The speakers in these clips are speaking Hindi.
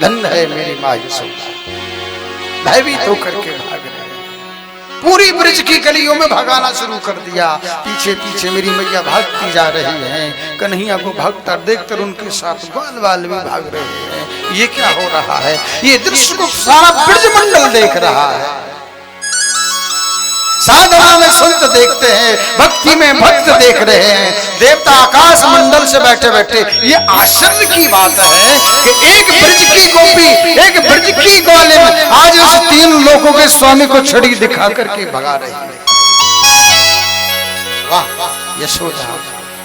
धन्य है मेरी माँ यशोदा। भयभीत होकर के भाग रहे, पूरी ब्रज की गलियों में भगाना शुरू कर दिया। पीछे पीछे मेरी मैया भागती जा रही हैं। कन्हैया को भागता देखकर उनके साथ बाल बाल भी भाग रहे हैं। ये क्या हो रहा है? ये दृश्य को सारा ब्रज मंडल देख रहा है। साधना में संत देखते हैं, भक्ति में भक्त देख रहे हैं, देवता आकाश मंडल से बैठे बैठे। ये आश्चर्य की बात है कि एक ब्रज की गोपी, एक ब्रज की ग्वालिन आज उस तीन लोगों के स्वामी को छड़ी दिखा करके भगा रही है। वाह यशोदा,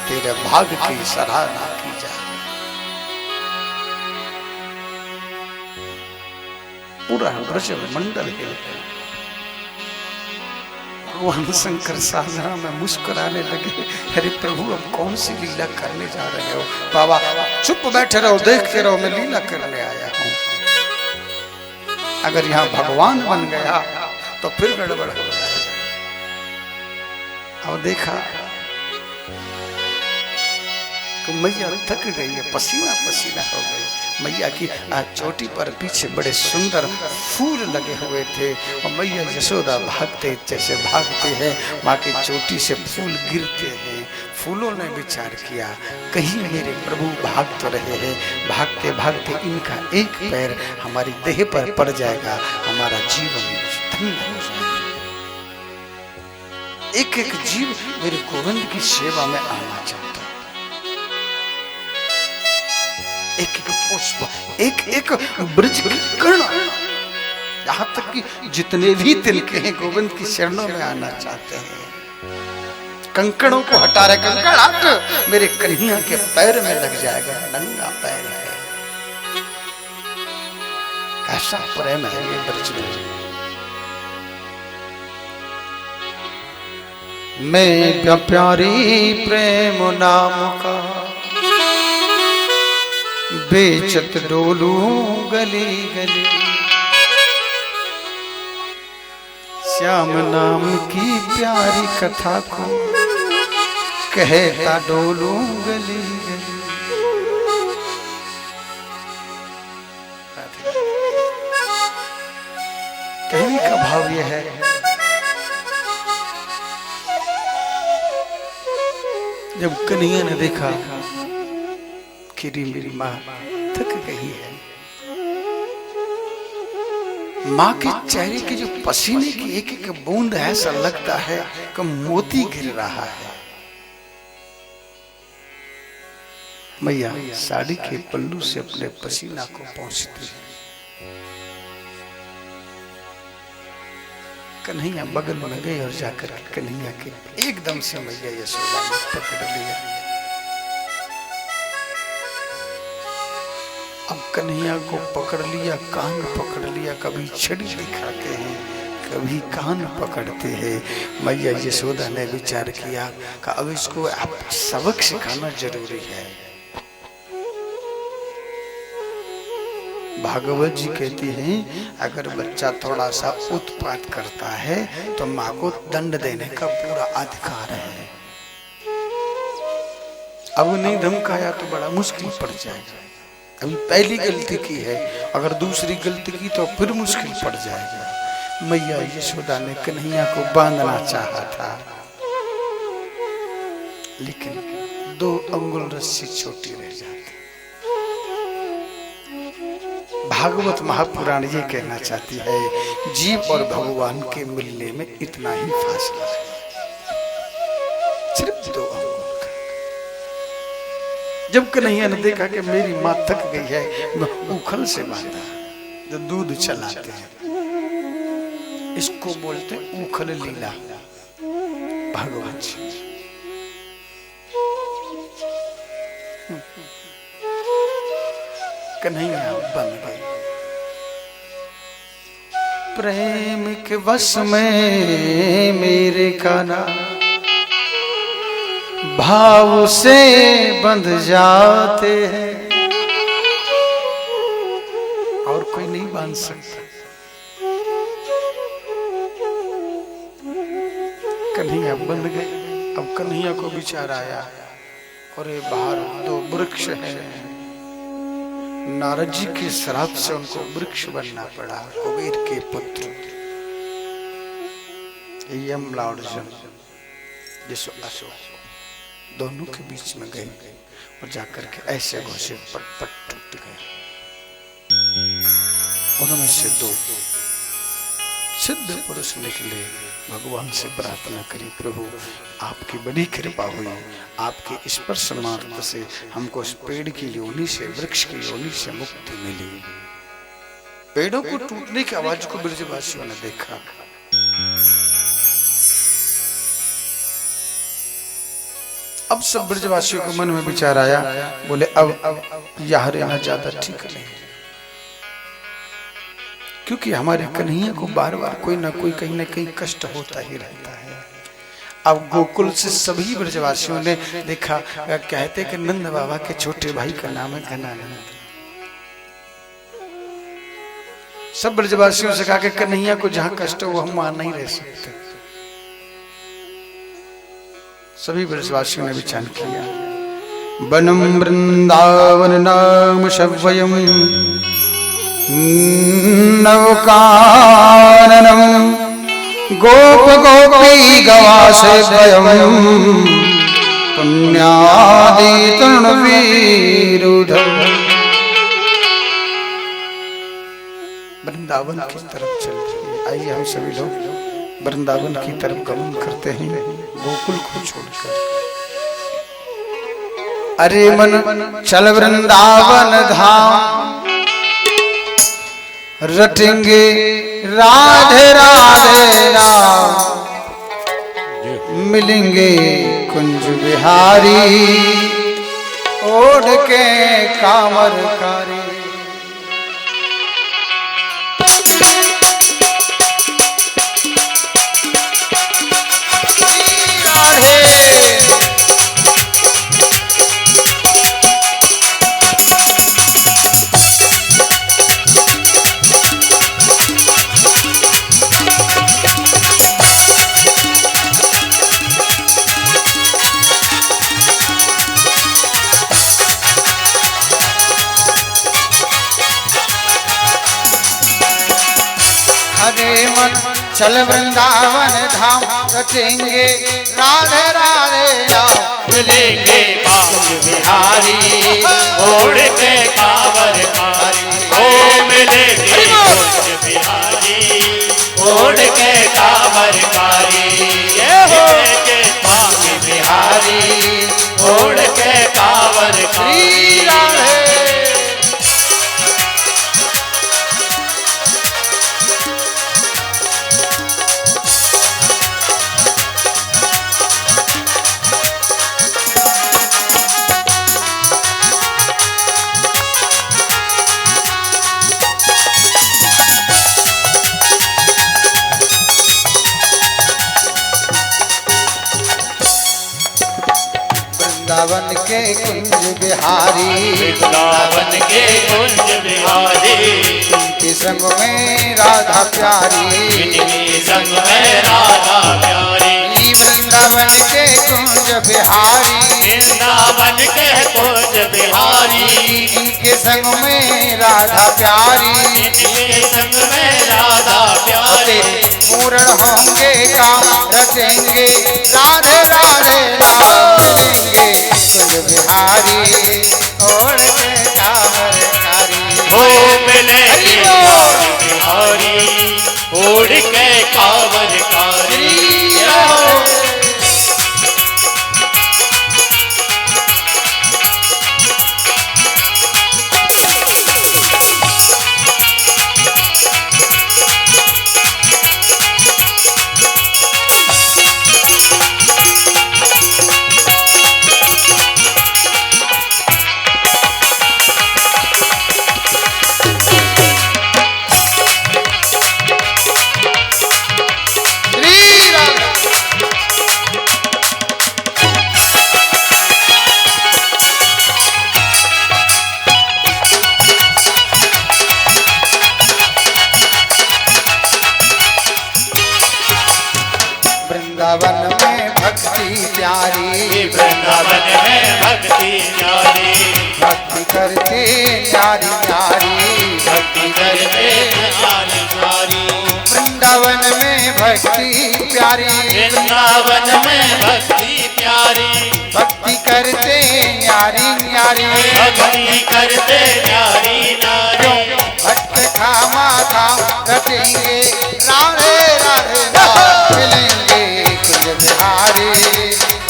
तेरे भाग्य की सराहना की जाए। पूरा ब्रज मंडल हिलता। भगवान शंकर साधना में मुस्कुराने लगे। अरे प्रभु, अब कौन सी लीला करने जा रहे हो? बाबा चुप बैठे रहो, देखते रहो, मैं लीला करने आया हूं। अगर यहाँ भगवान बन गया तो फिर गड़बड़ हो जाएगा। और देखा तो मैया थक गई है, पसीना पसीना हो गई। मैया की चोटी पर पीछे बड़े सुंदर फूल लगे हुए थे और मैया यशोदा भागते जैसे भागते हैं, माँ की चोटी से फूल गिरते हैं। फूलों ने विचार किया, कहीं मेरे प्रभु भाग तो रहे हैं, भागते भागते इनका एक पैर हमारी देह पर पड़ जाएगा, हमारा जीवन धन्य हो जाएगा। एक एक जीव मेरे गोविंद की सेवा में आना चाहता है। एक एक पुष्प, एक एक ब्रज की कण, यहाँ तक कि जितने भी तिनके हैं गोविंद की शरणों में आना चाहते हैं। कंकड़ों को हटा रहे, कंकड़ हट, मेरे कन्हैया के पैर में लग जाएगा, नंगा पैर है। कैसा प्रेम है ये ब्रज में। मैं प्यारी प्रेम नाम का बेचत डोलू गली गली, श्याम नाम की प्यारी कथा को कहता डोलू गली गली। कहने का भाव यह है, जब कन्हैया ने देखा कि मेरी माँ थक गई है, माँ के चेहरे के जो पसीने की एक एक बूंद है, ऐसा लगता है कि मोती गिर रहा है। मैया साड़ी के पल्लू से अपने पसीना को पोंछती है। कन्हैया बगल में गए और जाकर कन्हैया के एकदम से मैया यशोदा ने पकड़ लिया। अब कन्हैया को पकड़ लिया, कान पकड़ लिया, कभी छड़ी दिखाते हैं, कभी कान पकड़ते हैं। मैया यशोदा ने विचार किया कि अब इसको आप सबक सिखाना जरूरी है। भागवत जी कहती हैं, अगर बच्चा थोड़ा सा उत्पात करता है तो माँ को दंड देने का पूरा अधिकार है। अब नहीं धमकाया तो बड़ा मुश्किल पड़ जाएगा। अभी पहली गलती की है, अगर दूसरी गलती की तो फिर मुश्किल पड़ जाएगा। मैया यशोदा ने कन्हैया को बांधना चाहा था, लेकिन 2 अंगुल रस्सी छोटी रह जाती। भागवत महापुराण ये कहना चाहती है, जीव और भगवान के मिलने में इतना ही फासला है, सिर्फ 2 अंगुल का। जब कन्हैया ने देखा कि मेरी माँ थक गई है, उखल से बांधा जो दूध चलाते हैं, इसको बोलते उखल लीला। भगवान जी कन्हैया बन गए। प्रेम के वश में मेरे कान्हा भाव से बंध जाते हैं, और कोई नहीं बांध सकता। कन्हैया बंध गए। अब कन्हैया को विचार आया, अरे बाहर 2 वृक्ष हैं, नारद जी के श्राप से उनको वृक्ष बनना पड़ा। कुबेर के पुत्र यमलार्जुन जिसो अशोक दोनों के बीच में गए और जाकर के ऐसे घोषित पट पट टूट गए। उनमें से दो सिद्ध पुरुष निकले, भगवान से प्रार्थना करी, प्रभु आपकी बड़ी कृपा हुई, आपके स्पर्श मात्र से हमको उस पेड़ की योनि से, वृक्ष की योनि से मुक्ति मिली। पेड़ों को टूटने की आवाज को ब्रजवासियों ने देखा। अब सब ब्रजवासियों को मन में विचार आया, बोले अब यहाँ रहना ज्यादा ठीक नहीं, क्योंकि हमारे कन्हैया को बार बार कोई ना कोई कहीं ना कहीं कष्ट होता ही रहता है। अब गोकुल से सभी ब्रजवासियों ने देखा, कहते कि नंद बाबा के छोटे भाई का नाम है घनानंद। सब ब्रजवासियों से कहा कि कन्हैया को जहां कष्ट हो हम वहां नहीं रह सकते। सभी ब्रजवासियों ने विचार किया, वनम वृंदावन नाम शव्यम नवकाननम गोप गोपी गवासेवयम पुण्यादि तृणवीरुधम। वृंदावन की तरफ चल रही है। आइए हम सभी लोग वृंदावन की तरफ गमन करते हैं, गोकुल को छोड़कर। अरे मन चल वृंदावन धाम, रटेंगे राधे राधे नाम, मिलेंगे कुंज बिहारी ओढ़ के कामरकारी। चल वृंदावन धाम, रटेंगे राधे राधे नाम, मिलेंगे कुंज बिहारी ओढ़ के कांवरकारी। ओ मिलेंगे कुंज बिहारी ओढ़ के कांवरकारी, मिलेंगे कुंज बिहारी ओढ़ के कांवरकारी। वृंदावन के कुंज बिहारी, वृंदावन के कुंज बिहारी, इनके संग में राधा प्यारी, इनके संग में राधा प्यारी। वृंदावन के कुंज बिहारी, वृंदावन के कुंज बिहारी, इनके संग में राधा प्यारी, इनके संग में राधा प्यारी। पूर्ण होंगे काम, रचेंगे राधे राधे नाम, मिलेंगे कुंज बिहारी ओढ़ के कांवरकारी। ओ मिलेंगे कुंज बिहारी ओढ़ के कांवरकारी। करते न्यारी न्यारी, भक्ति करते न्यारी न्यारी। वृंदावन में भक्ति प्यारी, वृंदावन में भक्ति प्यारी, भक्ति करते न्यारी न्यारी, भक्ति करते न्यारी न्यारी। भक्त खामा खाम रटेंगे, राधे राधे नाम मिलेंगे कुंज बिहारी,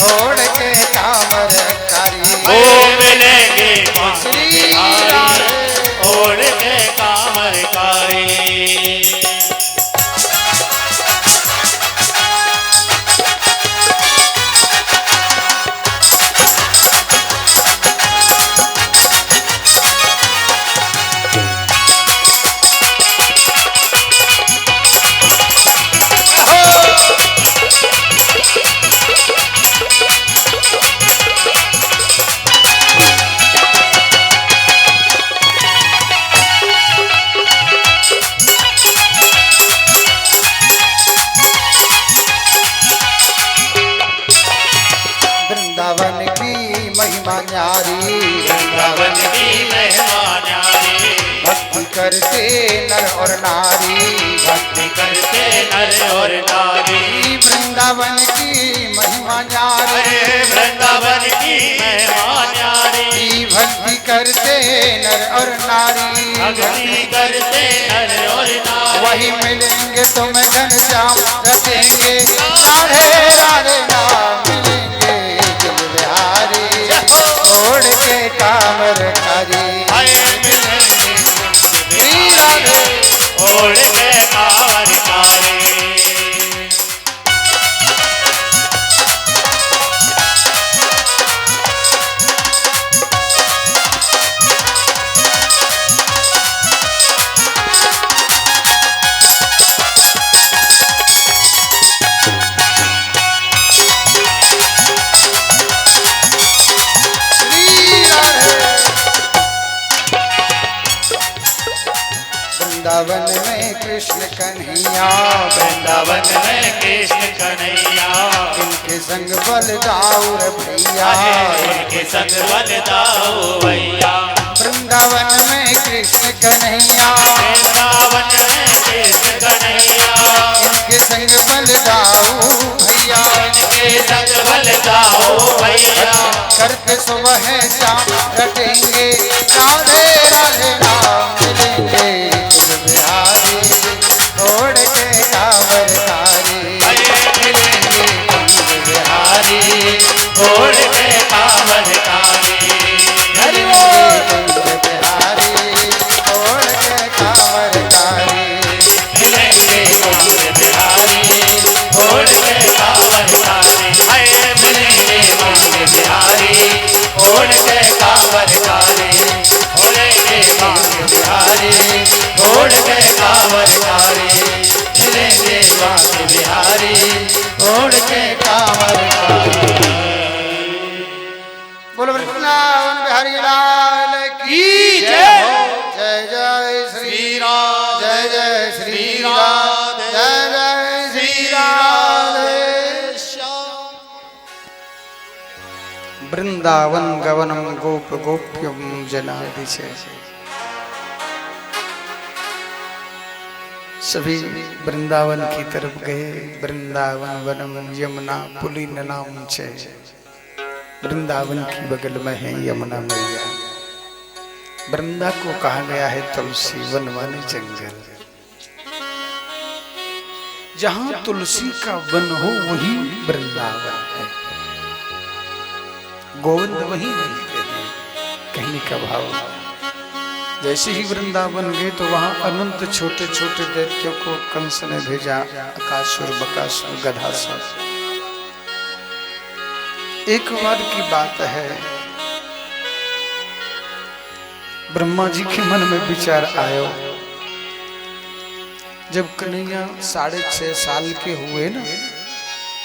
ओढ़ के कांवर कारी। ओ मिलेंगे श्री राधे ओढ़ के कांवर कारी। वृंदावन की महिमा न्यारी, वृंदावन की महिमा न्यारी, भक्ति करते नर और नारी, भक्ति करते नर और नारी। वृंदावन की महिमा न्यारी, अरे वृंदावन की महिमा न्यारी, भक्ति करते नर और नारी, भक्ति करते नर और नारी। वही मिलेंगे तुम्हें घनश्याम रटेंगे, राधे राधे नाम मिलेंगे कुंज बिहारी, ओढ़ के कांवर कारी। श्री राधे ओढ़ के कांवर कारी। वृंदावन में कृष्ण कन्हैया, वृंदावन में कृष्ण कन्हैया, इनके संग बलदाऊर भैया, इनके संग बलदाऊ भैया। वृंदावन में कृष्ण कन्हैया, वृंदावन में कृष्ण कन्हैया, इनके संग बलदाऊ भैया, इनके संग बलदाऊ भैया। करते सुबह शाम रटेंगे, राधे राधे नाम मिलेंगे कुंज बिहारी, ओढ़ के कांवर कारी। मिलेंगे कुंज बिहारी, ओढ़ के कांवर कारी। हरि बोल कुंज बिहारी, ओढ़ के कांवर कारी। मिलेंगे कुंज बिहारी, ओढ़ के कांवर कारी। हाय मिलेंगे कुंज बिहारी, ओढ़ के कांवर कारी। मिलेंगे कुंज बिहारी, ओढ़ के कांवर कारी। मिलेंगे कुंज बिहारी, ओढ़ के कांवर कारी। बोलो वृंदावन बिहारी लाल की जय। जय जय श्री श्री राम, जय जय श्री श्री राम, राधे, जय जय श्री श्री राधे। श्याम। वृंदावन गवनम गोप गोप्यम जनादिशे। सभी वृंदावन की तरफ गए। वृंदावन वनम यमुना पुलिन नाम छे। वृंदावन की बगल में है यमुना मैया। वृंदा को कहा गया है तुलसी वन माने जंगल। जहां तुलसी का वन हो वही वृंदावन है। गोविंद वहीं मिलते हैं। कहने का भाव, जैसे ही वृंदावन गए तो वहां अनंत छोटे छोटे दैत्यों को कंस ने भेजा। अकासुर, बकासुर, गधासुर। एक बार की बात है, ब्रह्मा जी के मन में विचार आयो। जब कन्हैया 6.5 साल के हुए ना,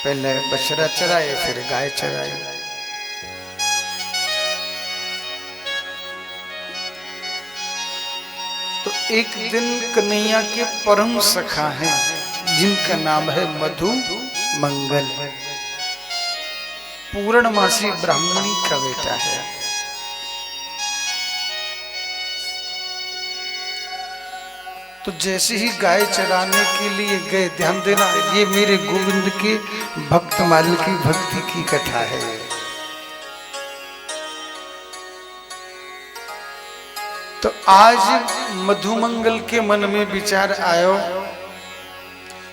पहले बछड़ा चराए, फिर गाय चराए। तो एक दिन कन्हैया के परम सखा हैं, जिनका नाम है मधु मंगल। पूर्णमासी ब्राह्मणी का बेटा है। तो जैसे ही गाय चराने के लिए गए, ध्यान देना, ये मेरे गोविंद के भक्त माल की भक्ति की कथा है। तो आज मधुमंगल के मन में विचार आयो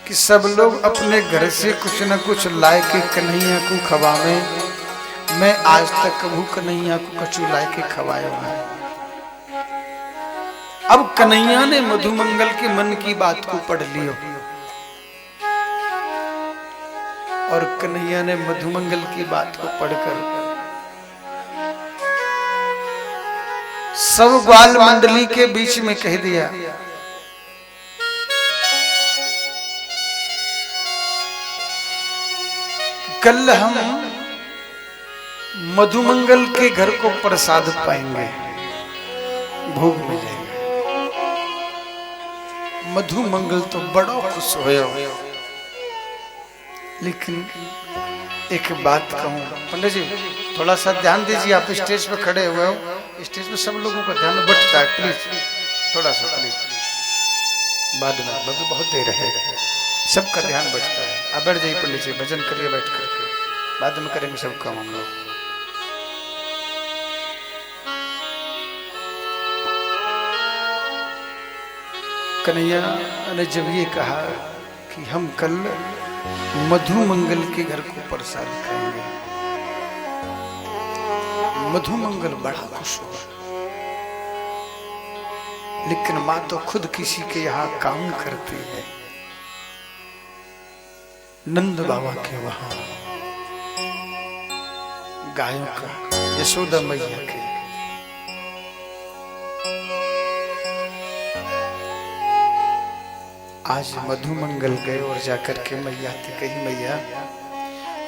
कि सब लोग अपने घर से कुछ न कुछ लाए के कन्हैया को खवावे। मैं आज तक कभू कन्हैया को कछु लाए के खवाया है। अब कन्हैया ने मधुमंगल के मन की बात को पढ़ लियो और कन्हैया ने मधुमंगल की बात को पढ़कर सब ग्वाल मंडली के बीच में कह दिया, कल हम मधुमंगल के घर को प्रसाद पाएंगे, भोग मिलेगा। मधुमंगल तो बड़ा खुश होया, लेकिन एक बात कहूं पंडित जी, थोड़ा सा ध्यान दीजिए। आप स्टेज पे खड़े हुए हो, स्टेज पे सब लोगों का ध्यान बटता है, प्लीज थोड़ा सा प्लीज। बाद में बाकी बहुत देर है, सबका ध्यान बटता है। आप बैठ जाइए पंडित जी, भजन करिए बैठ करके, बाद में करेंगे सब काम हम लोग। कन्हैया ने जब ये कहा कि हम कल मधुमंगल के घर को प्रसाद खाएंगे, मधुमंगल बड़ा खुश हुआ। लेकिन माँ तो खुद किसी के यहाँ काम करती है, नंद बाबा के वहां गायों का, यशोदा मैया के। आज मधुमंगल गए और जाकर के मैया से कही, मैया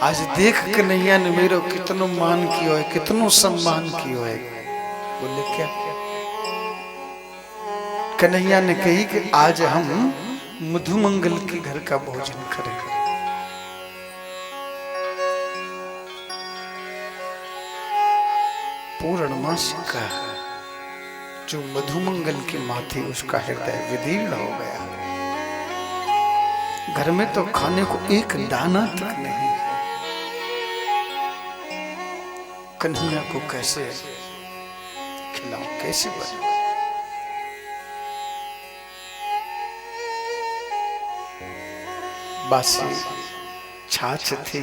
आज देख कन्हैया ने मेरो कितनो मान कियो है, कितनो सम्मान कियो है। बोले क्या? कन्हैया ने कही कि आज हम मधुमंगल के घर का भोजन करेंगे। पूर्णमासी का जो मधुमंगल के माथे उसका हृदय विदीर्ण हो गया। घर में तो खाने को एक दाना तक नहीं, कन्हैया को कैसे खिलाऊं, कैसे बनाऊं? बासी छाछ थी,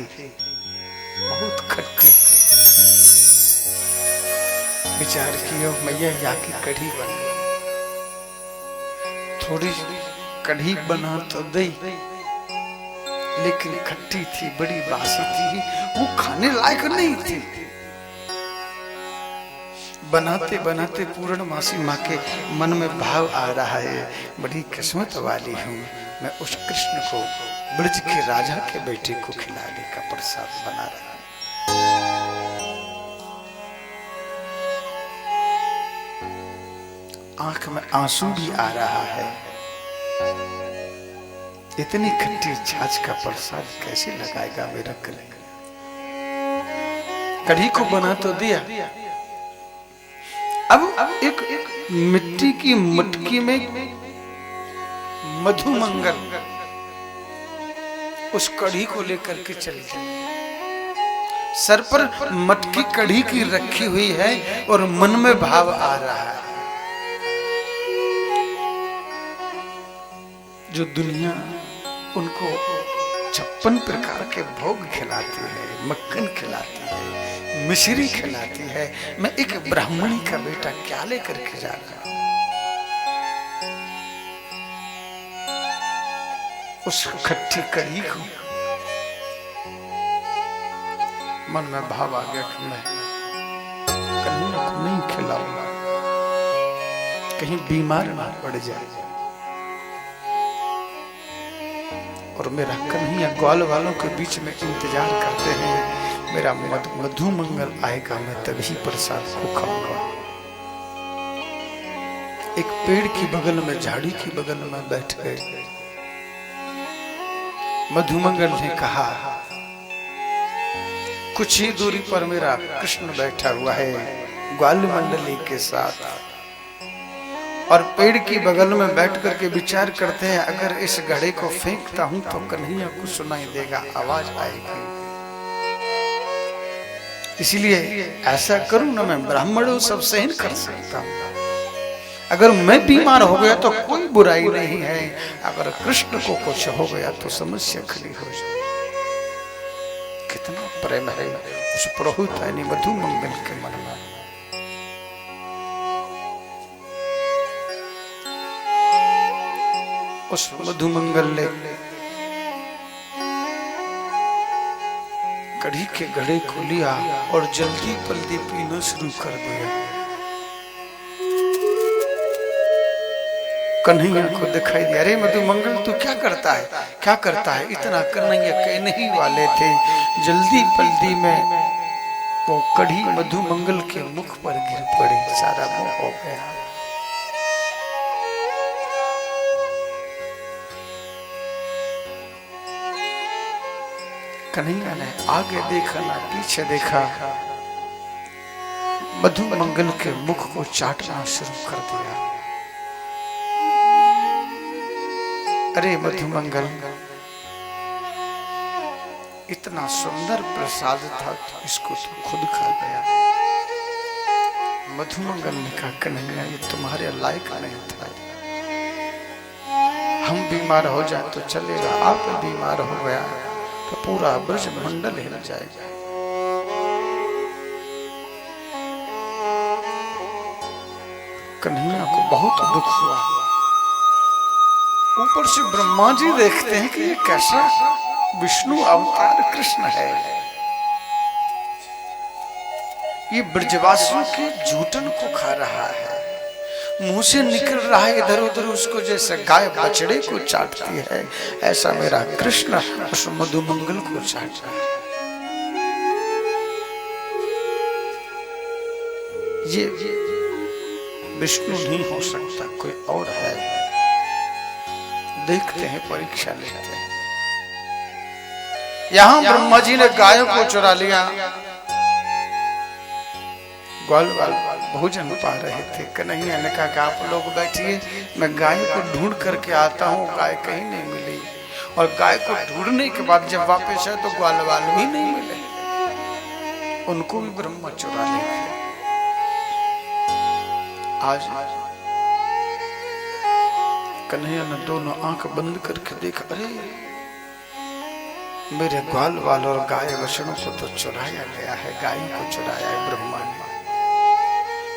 बहुत खट्टी। विचार किया मैया या की कढ़ी बना, थोड़ी कढ़ी बना तो दई, लेकिन खट्टी थी, बड़ी बासी थी, वो खाने लायक नहीं थी। बनाते बनाते पूर्णमासी माँ के मन में भाव आ रहा है, बड़ी किस्मत वाली हूँ मैं, उस कृष्ण को, ब्रज के राजा के बेटे को खिलाने का प्रसाद बना रहा है। आंख में आंसू भी आ रहा है। इतनी खट्टी छाछ का प्रसाद कैसे लगाएगा मेरा गले? कढ़ी को बना तो दिया, अब एक मिट्टी की मटकी में मधुमंगल उस कढ़ी को लेकर के चल गए। सर पर मटकी कढ़ी की रखी हुई है और मन में भाव आ रहा है, जो दुनिया उनको 56 प्रकार के भोग खिलाती है, मक्खन खिलाती है, मिश्री खिलाती है, मैं एक ब्राह्मणी का बेटा क्या लेकर के जा रहा हूं? उस खट्टी कढ़ी को मन में भाव आ गया कि मैं कन्हैया को नहीं खिलाऊंगा, कहीं बीमार ना पड़ जाए। और मेरा कन्हैया ग्वाल वालों के बीच में इंतजार करते हैं, मेरा मधुमंगल आएगा, मैं तभी प्रसाद को खाऊंगा। एक पेड़ की बगल में, झाड़ी की बगल में बैठ गए। मधुमंगल ने कहा, कुछ ही दूरी पर मेरा कृष्ण बैठा हुआ है ग्वाल मंडली के साथ, और पेड़ की बगल में बैठ करके विचार करते हैं, अगर इस घड़े को फेंकता हूं तो कन्हैया को सुनाई देगा, आवाज आएगी। इसलिए ऐसा करूं ना, मैं ब्राह्मणों सब सहन कर सकता हूं। अगर मैं बीमार हो गया तो कोई बुराई नहीं है, अगर कृष्ण को कुछ हो गया तो समस्या खड़ी हो जाए। कितना प्रेम है उस पुरोहित यानी मधु मंगल के मन में। उस मधु मंगल ने कढ़ी के घड़े को लिया और जल्दी पल्दी पीना शुरू कर दिया। कन्हैया को दिखाई दिया, अरे मधु मंगल तू क्या करता है, क्या करता है? इतना कन्हैया कहने ही वाले थे, जल्दी पल्दी में वो कढ़ी मधु मंगल के मुख पर गिर पड़ी, सारा मुंह हो गया। कन्हैया ने आगे देखा ना पीछे देखा, मधु मंगल के मुख को चाटना शुरू कर दिया। अरे मधु मंगल, इतना सुंदर प्रसाद था तो इसको तो खुद खा गया। मधु मंगल ने कहा, कन्हैया ये तुम्हारे लायक नहीं था, हम बीमार हो जाए तो चलेगा, आप बीमार हो गया तो पूरा ब्रज मंडल हिल जाएगा। कन्हैया को बहुत दुख हुआ। ऊपर से ब्रह्मा जी देखते हैं कि ये कैसा विष्णु अवतार कृष्ण है, ये ब्रजवासियों के जूठन को खा रहा है, मुंह से निकल रहा है इधर उधर, उसको जैसे गाय बछड़े को चाटती है, ऐसा मेरा कृष्ण उस मधु मंगल को चाट रहा है। ये विष्णु नहीं हो सकता, कोई और है। देखते हैं, परीक्षा लेते हैं। यहां ब्रह्मा जी ने गायों को चुरा लिया, ग्वाल वाल भोजन पा रहे थे। कन्हैया ने कहा कि आप लोग बैठिए, मैं गाय को ढूंढ करके आता हूँ। गाय कहीं नहीं मिली, और गाय को ढूंढने के बाद जब वापस आए तो ग्वाल वाल भी नहीं मिले, उनको भी ब्रह्मा चुरा ले गए। आज कन्हैया ने दोनों आंख बंद करके देखा, अरे मेरे ग्वाल वाल और गाय वचनों को तो चुराया गया है, गाय को चुराया है ब्रह्मा ने।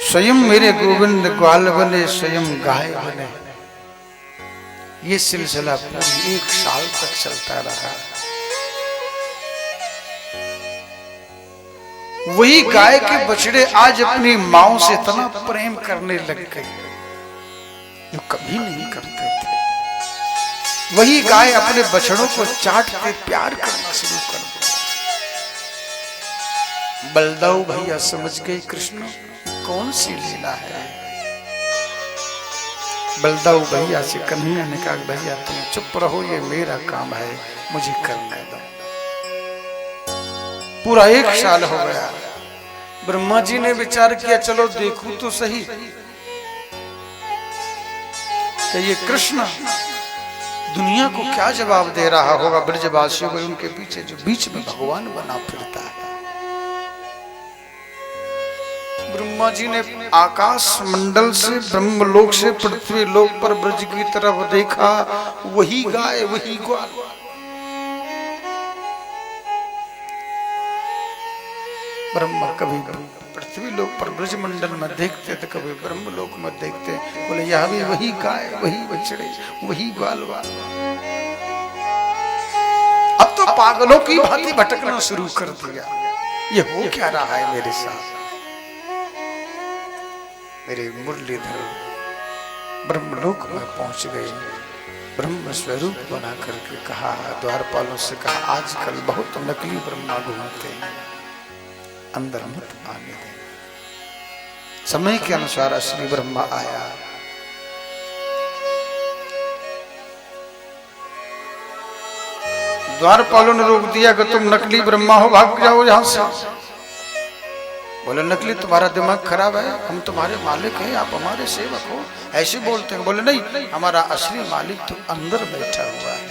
स्वयं मेरे गोविंद ग्वाल बने, स्वयं गाय बने। ये सिलसिला पूरी 1 साल तक चलता रहा। वही गाय के बछड़े आज अपनी माओ से इतना प्रेम करने लग गए जो कभी नहीं करते थे। वही गाय अपने बछड़ों को चाट के प्यार करना शुरू कर दिया। बलदाऊ भैया समझ गए कृष्ण कौन सी लीला है। बलदाऊ भैया से कन्हैया ने कहा, भैया तुम चुप रहो, ये मेरा काम है, मुझे करने दो। पूरा 1 साल हो गया। ब्रह्मा जी ने विचार किया, चलो देखूं तो सही कि ये कृष्ण दुनिया को क्या जवाब दे रहा होगा, ब्रजवासियों को, उनके पीछे जो बीच में भगवान बना फिरता है। ब्रह्मा जी ने आकाश मंडल से, ब्रह्मलोक से पृथ्वी लोक पर ब्रज की तरफ देखा, वही गाय वही ग्वाल। ब्रह्मा कभी पृथ्वी लोक पर ब्रज मंडल में देखते तो कभी ब्रह्मलोक में देखते, बोले यह भी वही गाय वही बछड़े वही ग्वाल वाल। अब तो पागलों की भांति भटकना शुरू कर दिया। ये हो क्या रहा है मेरे साथ। मेरे मुरलीधर ब्रह्मलोक में पहुंच गए, ब्रह्म स्वरूप बना करके कहा, द्वारपालों से कहा, आजकल बहुत नकली ब्रह्मा घूमते हैं, अंदर मत आने दें। समय के अनुसार असली ब्रह्मा आया। द्वारपालों ने रोक दिया कि तुम नकली ब्रह्मा हो, भाग जाओ यहां से। बोले नकली तुम्हारा दिमाग खराब है, हम तुम्हारे मालिक हैं, आप हमारे सेवक हो, ऐसे बोलते हैं। बोले नहीं, हमारा असली मालिक तो अंदर बैठा हुआ है।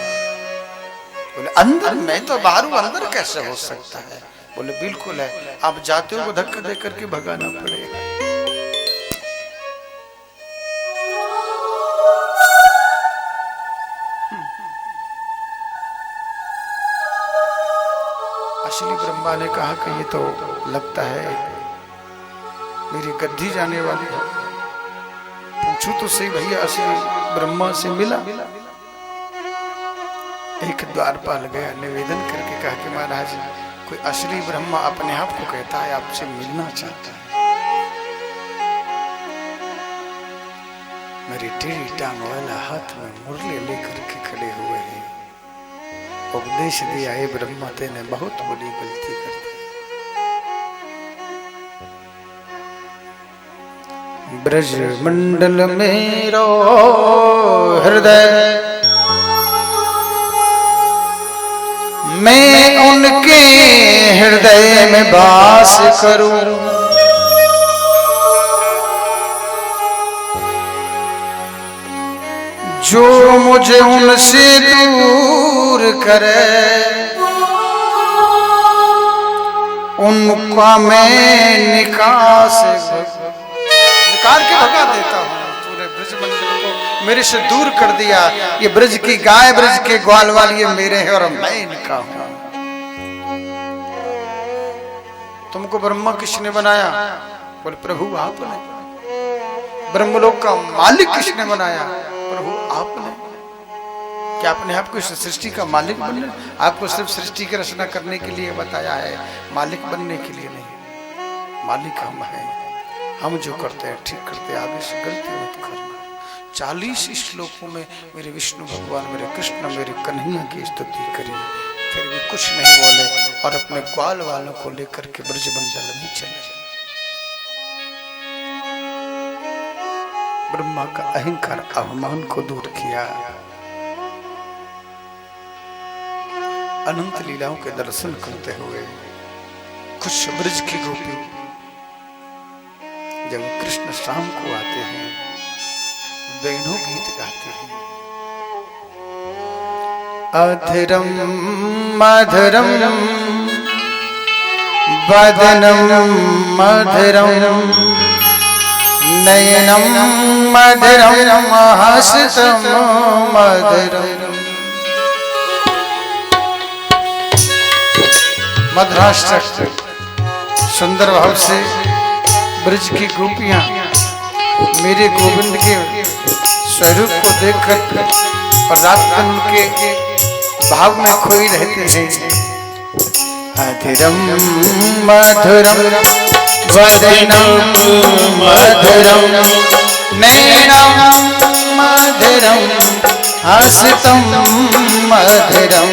बोले अंदर? मैं तो बाहर हूं, अंदर कैसे हो सकता है? बोले बिल्कुल है, आप जाते हो धक्का दे करके भगाना पड़ेगा। असली ब्रह्मा ने कहा कि ये तो लगता है मेरी गद्दी जाने वाली है, पूछू तो सही भैया असली ब्रह्मा से मिला? एक द्वारपाल गया, निवेदन करके कहा कि महाराज कोई असली ब्रह्मा अपने आप को कहता है आपसे मिलना चाहता है। मेरी टेढ़ी टांग वाला हाथ में मुरली लेकर के खड़े हुए हैं, उपदेश दिया है ब्रह्मा तेने बहुत बड़ी गलती कर दी। ब्रज मंडल मेरो हृदय, मैं उनके हृदय में वास करूं, जो मुझे उनसे दूर करे उनका मैं निकाल के भगा देता हूँ। तूने ब्रज मंडल को मेरे से दूर कर दिया, ये ब्रज की गाय, ब्रज के ग्वाल वाली ये मेरे हैं और मैं इनका हूँ। तुमको ब्रह्मा किसने बनाया? बोले प्रभु आपने। ब्रह्मलोक का मालिक किसने बनाया? प्रभु आपने। क्या आपने आपको इस सृष्टि का मालिक बनने, आपको सिर्फ सृष्टि की रचना करने के लिए बताया है, मालिक बनने के लिए नहीं। मालिक हम हैं, हम जो करते हैं ठीक करते हैं, आगे से गलती मत करना। 40 श्लोकों में मेरे विष्णु भगवान, मेरे कृष्ण, मेरे कन्हैया की स्तुति करी, फिर भी कुछ नहीं बोले और अपने ग्वाल वालों को लेकर के ब्रज मंडल में चले। ब्रह्मा का अहंकार अभिमान को दूर किया। अनंत लीलाओं के दर्शन करते हुए कुछ ब्रज की गोपी जब कृष्ण शाम को आते हैं, वेणु गीत गाते हैं। अधरम मधुरम वदनम मधुरम नयनम मधुरम हसितम मधुरम। मधुराष्टक सुंदर भाव से ब्रज की गोपियां मेरे गोविंद के स्वरूप को देखकर और रात दिन उनके भाव में खोई रहते हैं। अधरम मधुरम वदनम मधुरम नयनम मधुरम हसितम मधुरम।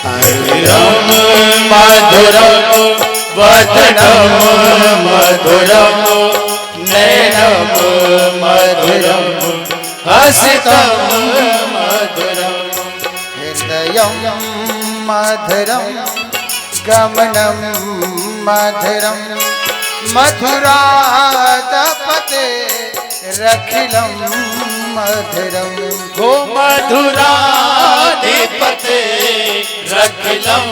अधरम मधुरम वदनम मधुरम नयनम मधुरम हसितम मधुरम। हृदयम मधुरम गमनम मधुरम मधुरादपते रखिलम मधुरम। गो मधुराधिपते रखिलम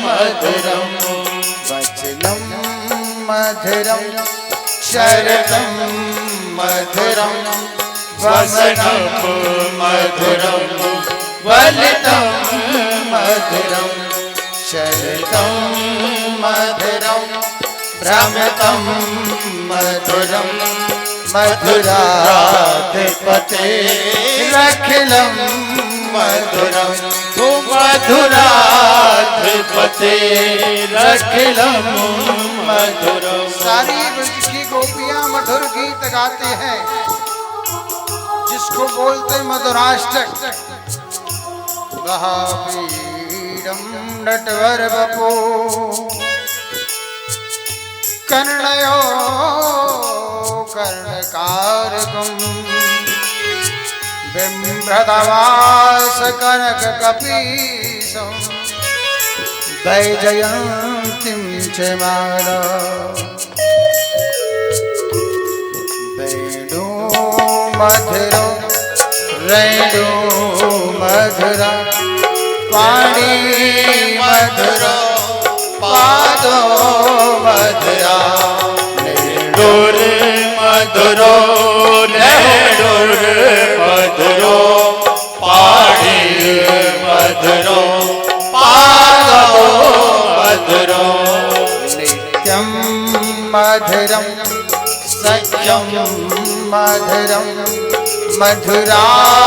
मधुरम। वचनम मधुरम शरदम मधुरम वसनम मधुरम वलितम मधुरम शरदम मधुरम भ्रमतम मधुरम मधुराधिपते रखिलम मधुरम। गो मधुराधिपते रखिलम मधुरम। सारी ब्रज की गोपियां मधुर गीत गाते हैं जिसको बोलते मधुराष्टक। महावीरम नटवर बपो कर्णयो कर्णकारकम बिम्रदवास कनक कपीसम वैजयंतीं च माला मधुरो रेणु मधुरा पाणी मधुरो पादो मधुरा डोर मधुरो डोर मधुरो पाणी मधुरो पादो मधुरो नित्यं मधुरं सत्यं मधुरं मधुराधिपते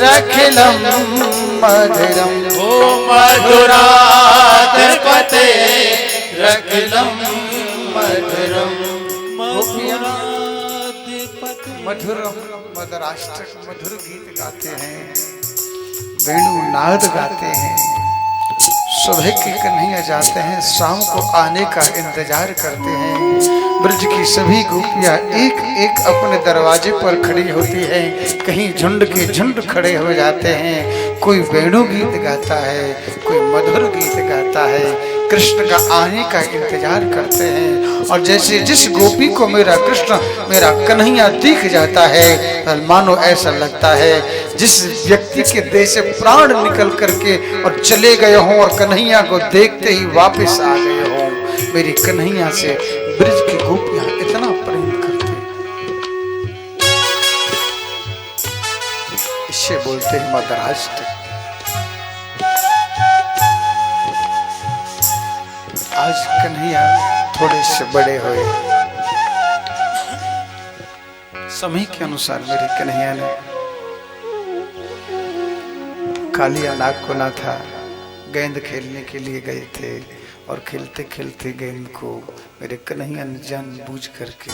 रखिलं मधुरं ओ मधुराधिपते रखिलं मधुरं मधुरम मधुराष्टक मधुर गीत गाते हैं, वेणु नाद गाते हैं। सुबह के कन्हैया जाते हैं, शाम को आने का इंतजार करते हैं। ब्रज की सभी गोपियां एक एक अपने दरवाजे पर खड़ी होती हैं, कहीं झुंड के झुंड खड़े हो जाते हैं। कोई वेणु गीत गाता है, कोई मधुर गीत गाता है, कृष्ण का आने का इंतजार करते हैं। और जैसे जिस गोपी को मेरा कृष्ण मेरा कन्हैया दिख जाता है, मानो ऐसा लगता है जिस व्यक्ति के देह से प्राण निकल करके और चले गए हों और कन्हैया को देखते ही वापस आ गए हों। मेरी कन्हैया से ब्रज की गोपियां इतना प्रेम करते हैं, इसे बोलते हैं मधुराष्टक। आज कन्हैया थोड़े से बड़े हुए, समय के अनुसार मेरे कन्हैया ने कालिया नाग को ना था, गेंद खेलने के लिए गए थे और खेलते खेलते गेंद को मेरे कन्हैया ने जानबूझ करके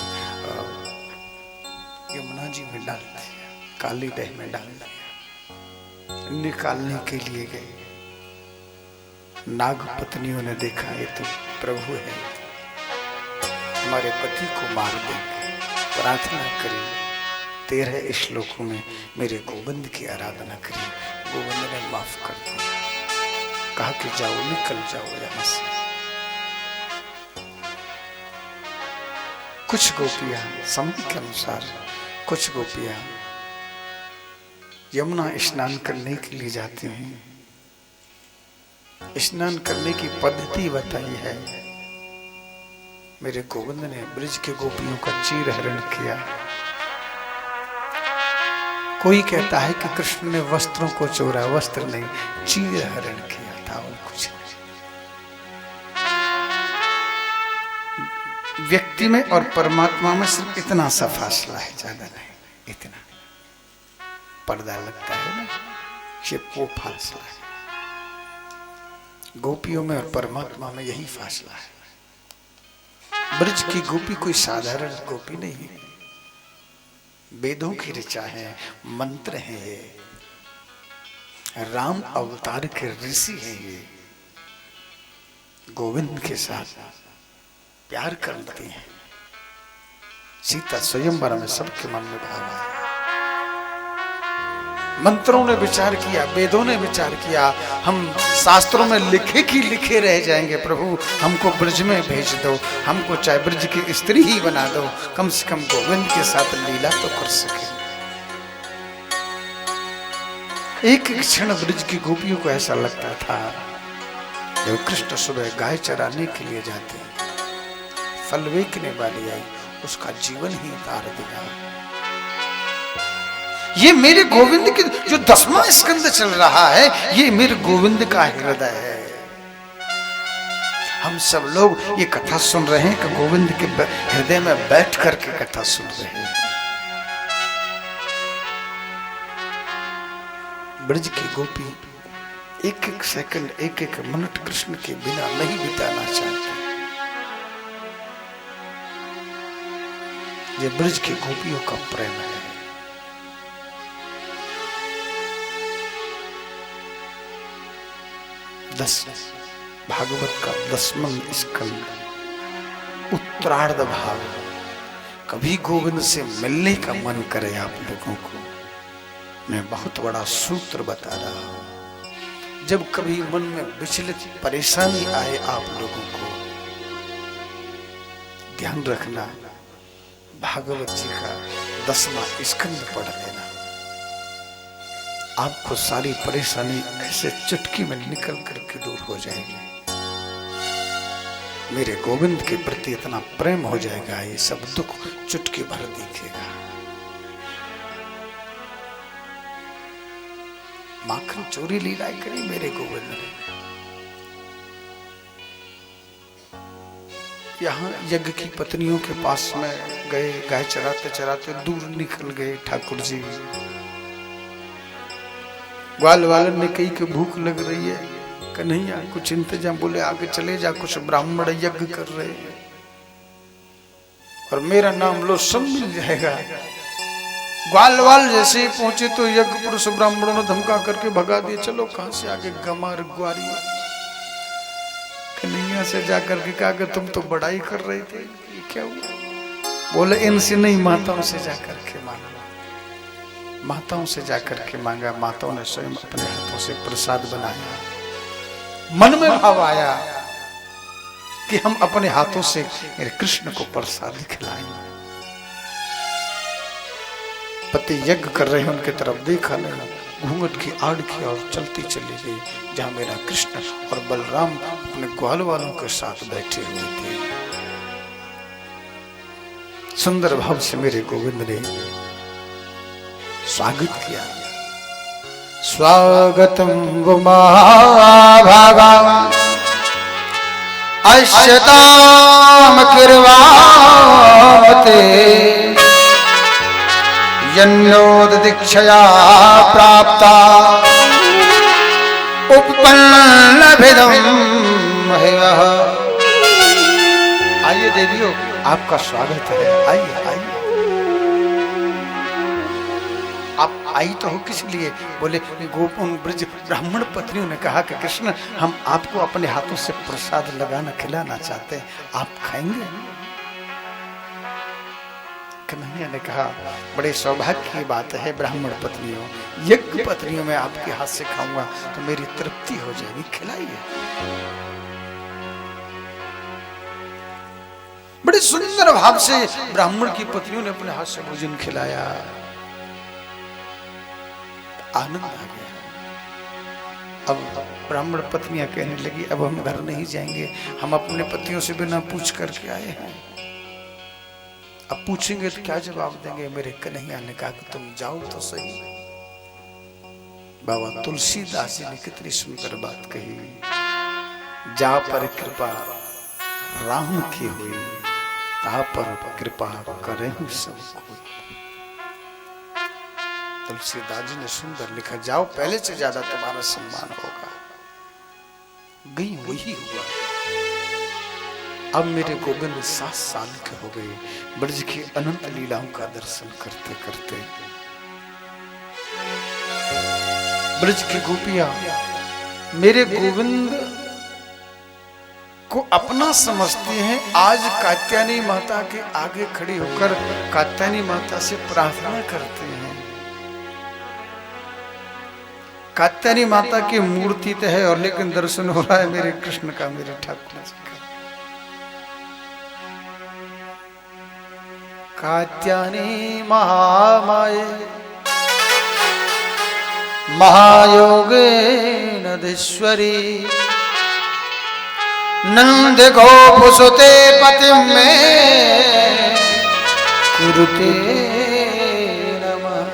यमुना जी में डाल दिया, काली दह में डाल दिया। निकालने के लिए गए, नाग पत्नियों ने देखा ये तो प्रभु है, हमारे पति को मार देंगे। प्रार्थना करी, 13 श्लोकों में मेरे गोविंद की आराधना करी। गोविंद ने माफ कर दिया, कहा कि जाओ, निकल जाओ यहां से। कुछ गोपियां समय के अनुसार, कुछ गोपियां यमुना स्नान करने के लिए जाती हैं। स्नान करने की पद्धति बताई है। मेरे गोविंद ने ब्रज के गोपियों का चीर हरण किया। कोई कहता है कि कृष्ण ने वस्त्रों को चोरा, वस्त्र नहीं, चीर हरण किया था। और कुछ व्यक्ति में और परमात्मा में सिर्फ इतना सा फासला है, ज्यादा नहीं, इतना पर्दा लगता है ना, ये वो फासला है। गोपियों में और परमात्मा में यही फासला है। ब्रज की गोपी कोई साधारण गोपी नहीं है, वेदों की ऋचा है, मंत्र है ये, राम अवतार के ऋषि हैं ये। गोविंद के साथ प्यार करती हैं। सीता स्वयंवर में सबके मन में भाव आया। मंत्रों ने विचार किया, वेदों ने विचार किया, हम शास्त्रों में लिखे की लिखे रह जाएंगे। प्रभु हमको ब्रज में भेज दो, हमको चाहे ब्रज की स्त्री ही बना दो, कम से कम गोविंद के साथ लीला तो कर सके। एक क्षण ब्रज की गोपियों को ऐसा लगता था जब कृष्ण सुबह गाय चराने के लिए जाते हैं, फल बेचने वाली आई, उसका जीवन ही उतार दिया। ये मेरे गोविंद की जो 10वां स्कंद चल रहा है, ये मेरे गोविंद का हृदय है। हम सब लोग ये कथा सुन रहे हैं कि गोविंद के हृदय में बैठ करके कथा सुन रहे हैं। ब्रज की गोपी एक एक सेकंड, एक एक मिनट कृष्ण के बिना नहीं बिताना चाहते। ये ब्रज की गोपियों का प्रेम है। भागवत का 10वां स्कंद उत्तरार्ध भाग। कभी गोविंद से मिलने का मन करे आप लोगों को, मैं बहुत बड़ा सूत्र बता रहा हूं। जब कभी मन में विचलित परेशानी आए आप लोगों को, ध्यान रखना भागवत जी का 10वां स्कंद पढ़ लेना, आपको सारी परेशानी ऐसे चुटकी में निकल करके दूर हो जाएगी। मेरे गोविंद के प्रति इतना प्रेम हो जाएगा, ये सब दुख चुटकी भर दिखेगा। माखन चोरी लीला करी मेरे गोविंद ने। यहाँ यज्ञ की पत्नियों के पास में गए, गाय चराते चराते दूर निकल गए ठाकुर जी। ग्वाल वालन ने कही कि भूख लग रही है, कन्हैया कुछ इंतजाम, बोले आगे चले जा, कुछ ब्राह्मण यज्ञ कर रहे हैं और मेरा नाम लो सब मिल जाएगा। ग्वाल वाल जैसे ही पहुंचे तो यज्ञ पुरुष ब्राह्मणों ने धमका करके भगा दिए, चलो कहां से आगे गमार ग्वारी। कन्हैया से जाकर के कहा कि तुम तो बड़ाई कर रहे थे, ये क्या हुआ? बोले इनसे नहीं, माताओं से जाकर के मांगा। माताओं से जाकर के मांगा, माताओं ने स्वयं अपने हाथों से प्रसाद बनाया। मन में भाव आया कि हम अपने हाथों से मेरे कृष्ण को प्रसाद खिलाएंगे। पति यज्ञ कर रहे हैं, उनके तरफ देखा नहीं, घूंघट की आड़ की और चलती चली गई जहां मेरा कृष्ण और बलराम अपने ग्वाल वालों के साथ बैठे हुए थे। सुंदर भाव से मेरे गोविंद ने स्वागत किया। स्वागतम महाभागा अश्यताम किर्वाते यन्योद दीक्षया प्राप्ता उपपन्न भिदम। आइए देवियों, आपका स्वागत है, आइए आइए। आप आई तो हो किस लिए? बोले गोपन ब्रज ब्राह्मण पत्नियों ने कहा कि कृष्ण हम आपको अपने हाथों से प्रसाद लगाना खिलाना चाहते हैं, आप खाएंगे? कन्हैया ने कहा बड़े सौभाग्य की बात है ब्राह्मण पत्नियों, यज्ञ पत्नियों में आपके हाथ से खाऊंगा तो मेरी तृप्ति हो जाएगी, खिलाइए। बड़े सुंदर भाव से ब्राह्मण की पत्नियों ने अपने हाथ से भोजन खिलाया। आनंद आ गया। अब ब्राह्मण पत्नियां कहने लगी अब हम घर नहीं जाएंगे, हम अपने पतियों से बिना पूछ करके आए हैं, अब पूछेंगे तो क्या जवाब देंगे? मेरे कन्हैया ने कहा कि तुम जाओ तो सही। बाबा तुलसीदास जी ने कितनी सुंदर बात कही, जा पर कृपा राम की हुई, ता पर कृपा करे सब कोई। तुलसीदास जी ने सुंदर लिखा, जाओ पहले से ज्यादा तुम्हारा सम्मान होगा। गई वही हुआ। अब मेरे गोविंद 7 साल के हो गए, ब्रज की अनंत लीलाओं का दर्शन करते करते। ब्रज की गोपियां मेरे गोविंद को अपना समझते हैं। आज कात्यायनी माता के आगे खड़ी होकर कात्यायनी माता से प्रार्थना करते हैं। कात्यायनी माता की मूर्ति तो है और लेकिन दर्शन हो रहा है मेरे कृष्ण का, मेरे ठाकुर जी का। कात्यायनी महामाये महायोगेनधीश्वरी नंद गोपसुते पति में कुरुते नमः।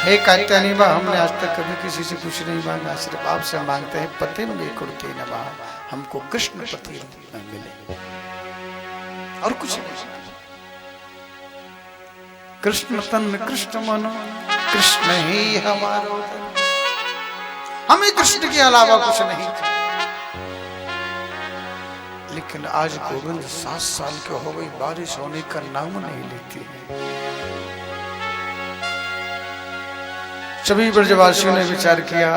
हे कात्यायनी मां, हमने आज तक कभी किसी से कुछ नहीं मांगा, सिर्फ आपसे मांगते हैं पति में कुरुते नमः, हमको कृष्ण पति में मिले और कुछ नहीं। कृष्ण तन कृष्ण मनो, कृष्ण ही हमारो तन, हमें कृष्ण के अलावा कुछ नहीं। लेकिन आज गोविंद 7 साल के हो गई, बारिश होने का नाम नहीं लेती है। सभी ब्रजवासियों ने विचार किया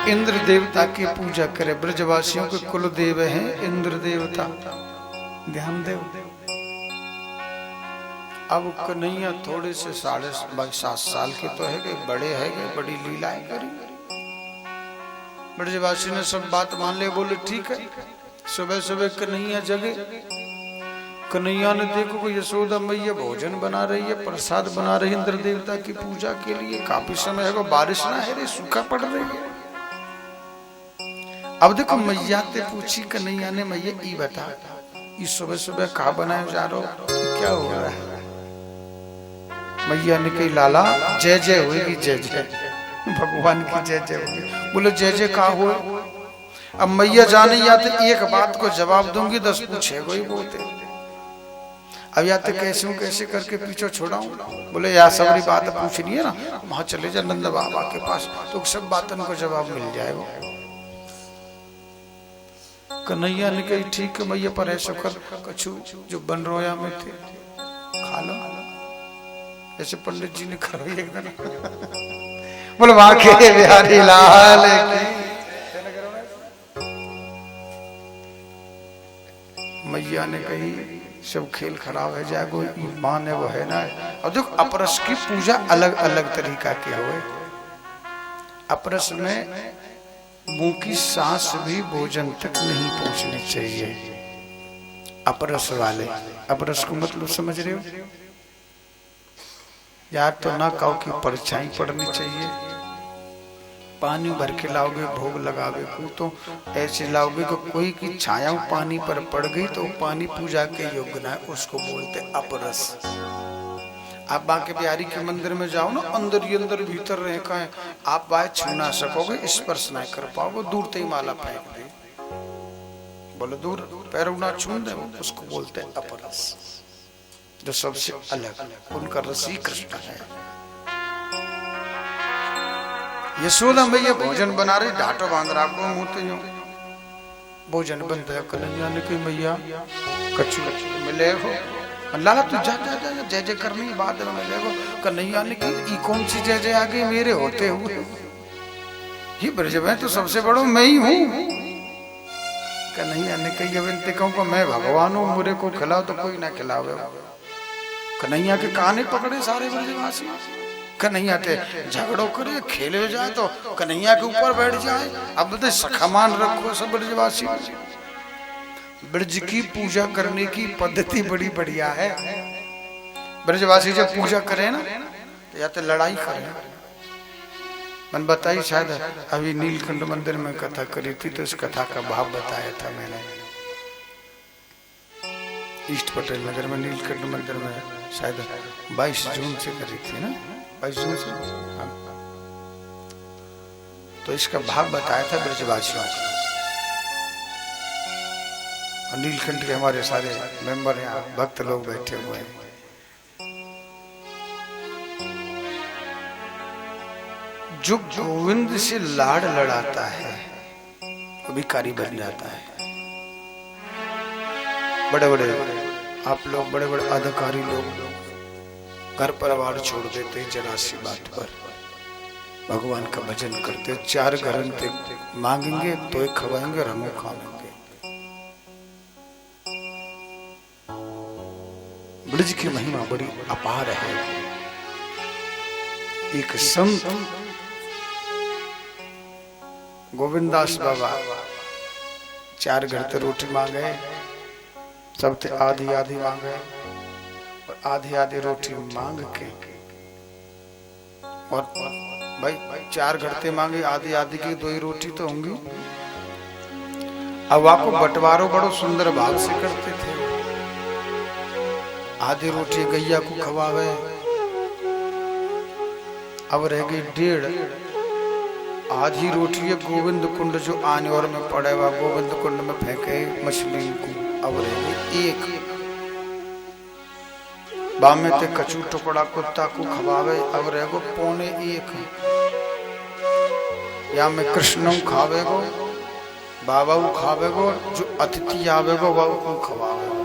इंद्र देवता की पूजा करे। ब्रजवासियों के कुल देव हैं इंद्र देवता, ध्यान देव। अब कन्हैया थोड़े से 7.5 साल के तो है गए, बड़े है गए, बड़ी लीलाएं करी। ब्रजवासी ने सब बात मान ले, बोले ठीक है। सुबह सुबह कन्हैया जगे, कन्हैया ने देखो कि यशोदा मैया भोजन बना रही है, प्रसाद बना रही है इंद्र देवता की पूजा के लिए। काफी समय है, बारिश ना है रे, सूखा पड़ रही है। अब देखो मैया ते पूछी कन्हैया ने, मैया ई बता, इस सुबह सुबह कहा बनाए जा रहा हो, क्या हो रहा है? मैया ने कही लाला जय जय होगी, जय जय भगवान की जय जय होगी। बोले जय जय का हो? अब मैया जाने या तो एक बात को जवाब दूंगी, 10 पूछेगा ही बोलते। अब या तो कैसे करके पीछे छोड़ाऊं? बोले या सबरी बात पूछनी है ना, वहां चले जा नंद बाबा के पास, तो सब बातों को जवाब मिल जाएगा। कन्हैया ने कही ठीक है मैया, पर ऐसा कर कछु जो बन रोया में थे खा लो, जैसे पंडित जी ने करो एक दिन। बोले वाके बिहारी लाल की। मैया ने कही सब खेल खराब है जाएगो, ईमान है वो है ना। और देखो अपरस की पूजा अलग अलग तरीका की हुए। अपरस में मुंह की सांस भी भोजन तक नहीं पहुंचनी चाहिए। अपरस वाले, अपरस को मतलब समझ रहे हो यार? तो ना कहो कि परछाई पड़नी चाहिए। पानी भर के लाओगे, भोग लगावे को तो ऐसे लाओगे कि कोई की छाया पानी पर पड़ गई तो पानी पूजा के योग्य ना है, उसको बोलते अपरस। आप बांके बिहारी के मंदिर में जाओ ना, अंदर ही अंदर भीतर रहे कहें, आप बाय छू ना सकोगे, स्पर्श ना कर पाओगे, दूर ते ही माला फेंक दे। बोले दूर पैर ना छू दे, उसको बोलते अपरस, जो सबसे अलग। उनका रसी कृष्ण है। यशोदा मैया भोजन बना रही, ढाटो बांध रहा को मुंह यूं भोजन बनता है। कन्हैया ने कही मैया कछु मिले हो? लाला तू जा जा जा जय जय करनी बाद में मिलेगो। कन्हैया ने कही कौन सी जय जय आ गई मेरे होते हुए? ये ब्रज में तो सबसे बड़ो मैं ही हूँ। कन्हैया ने कही अब कहूँ मैं भगवान हूँ, मुझे को खिलाओ तो कोई ना खिलावे। कन्हैया के काने पकड़े सारे ब्रजवासी। कन्हैया के झगड़ो करे, खेले जाए तो कन्हैया के ऊपर बैठ जाए। अब तो सखामान रखो सब ब्रजवासी। ब्रज की पूजा करने की पद्धति बड़ी बढ़िया है। ब्रजवासी जब पूजा करे ना तो या तो लड़ाई करे। मन बताई शायद अभी नीलकंठ मंदिर में कथा करी थी, तो इस कथा का भाव बताया था मैंने। ईस्ट पटेल नगर में नीलकंठ मंदिर में शायद 22 जून से करी थी ना, 22 जून से। हाँ। तो इसका भाव बताया था ब्रजवासियों का। नीलकंठ के हमारे सारे मेंबर यहाँ भक्त लोग बैठे हुए हैं। जो गोविंद से लाड़ लड़ाता है वो भिखारी बन जाता है। बड़े बड़े आप लोग, बड़े बड़े अधिकारी लोग घर परिवार छोड़ देते जरा सी बात पर, भगवान का भजन करते, 4 घंटे मांगेंगे तो एक खवाएंगे और हम खाएंगे। ब्रज की महिमा बड़ी अपार है। एक संत गोविंदास बाबा 4 घंटे रोटी मांगे, सबसे आधी आधी मांगे और आधी आधी रोटी मांग के, और भाई 4 घंटे मांगे, आधी आधी की 2 ही रोटी तो होंगी। अब आपको बंटवारो बड़ो सुंदर भाव से करते थे। आधी रोटी गैया को खवावे, अब रह गई 1.5। आधी रोटी गोविंद कुंड जो आने और में पड़े हुआ, गोविंद कुंड में फेंके मछली को, अब रह गई 1। बामे ते कचू टुकड़ा कुत्ता को खवावे, अब रह गो 1.25। या में कृष्ण खावेगो, बाबा को खावेगो, जो अतिथि आवेगो वह को खवावेगो।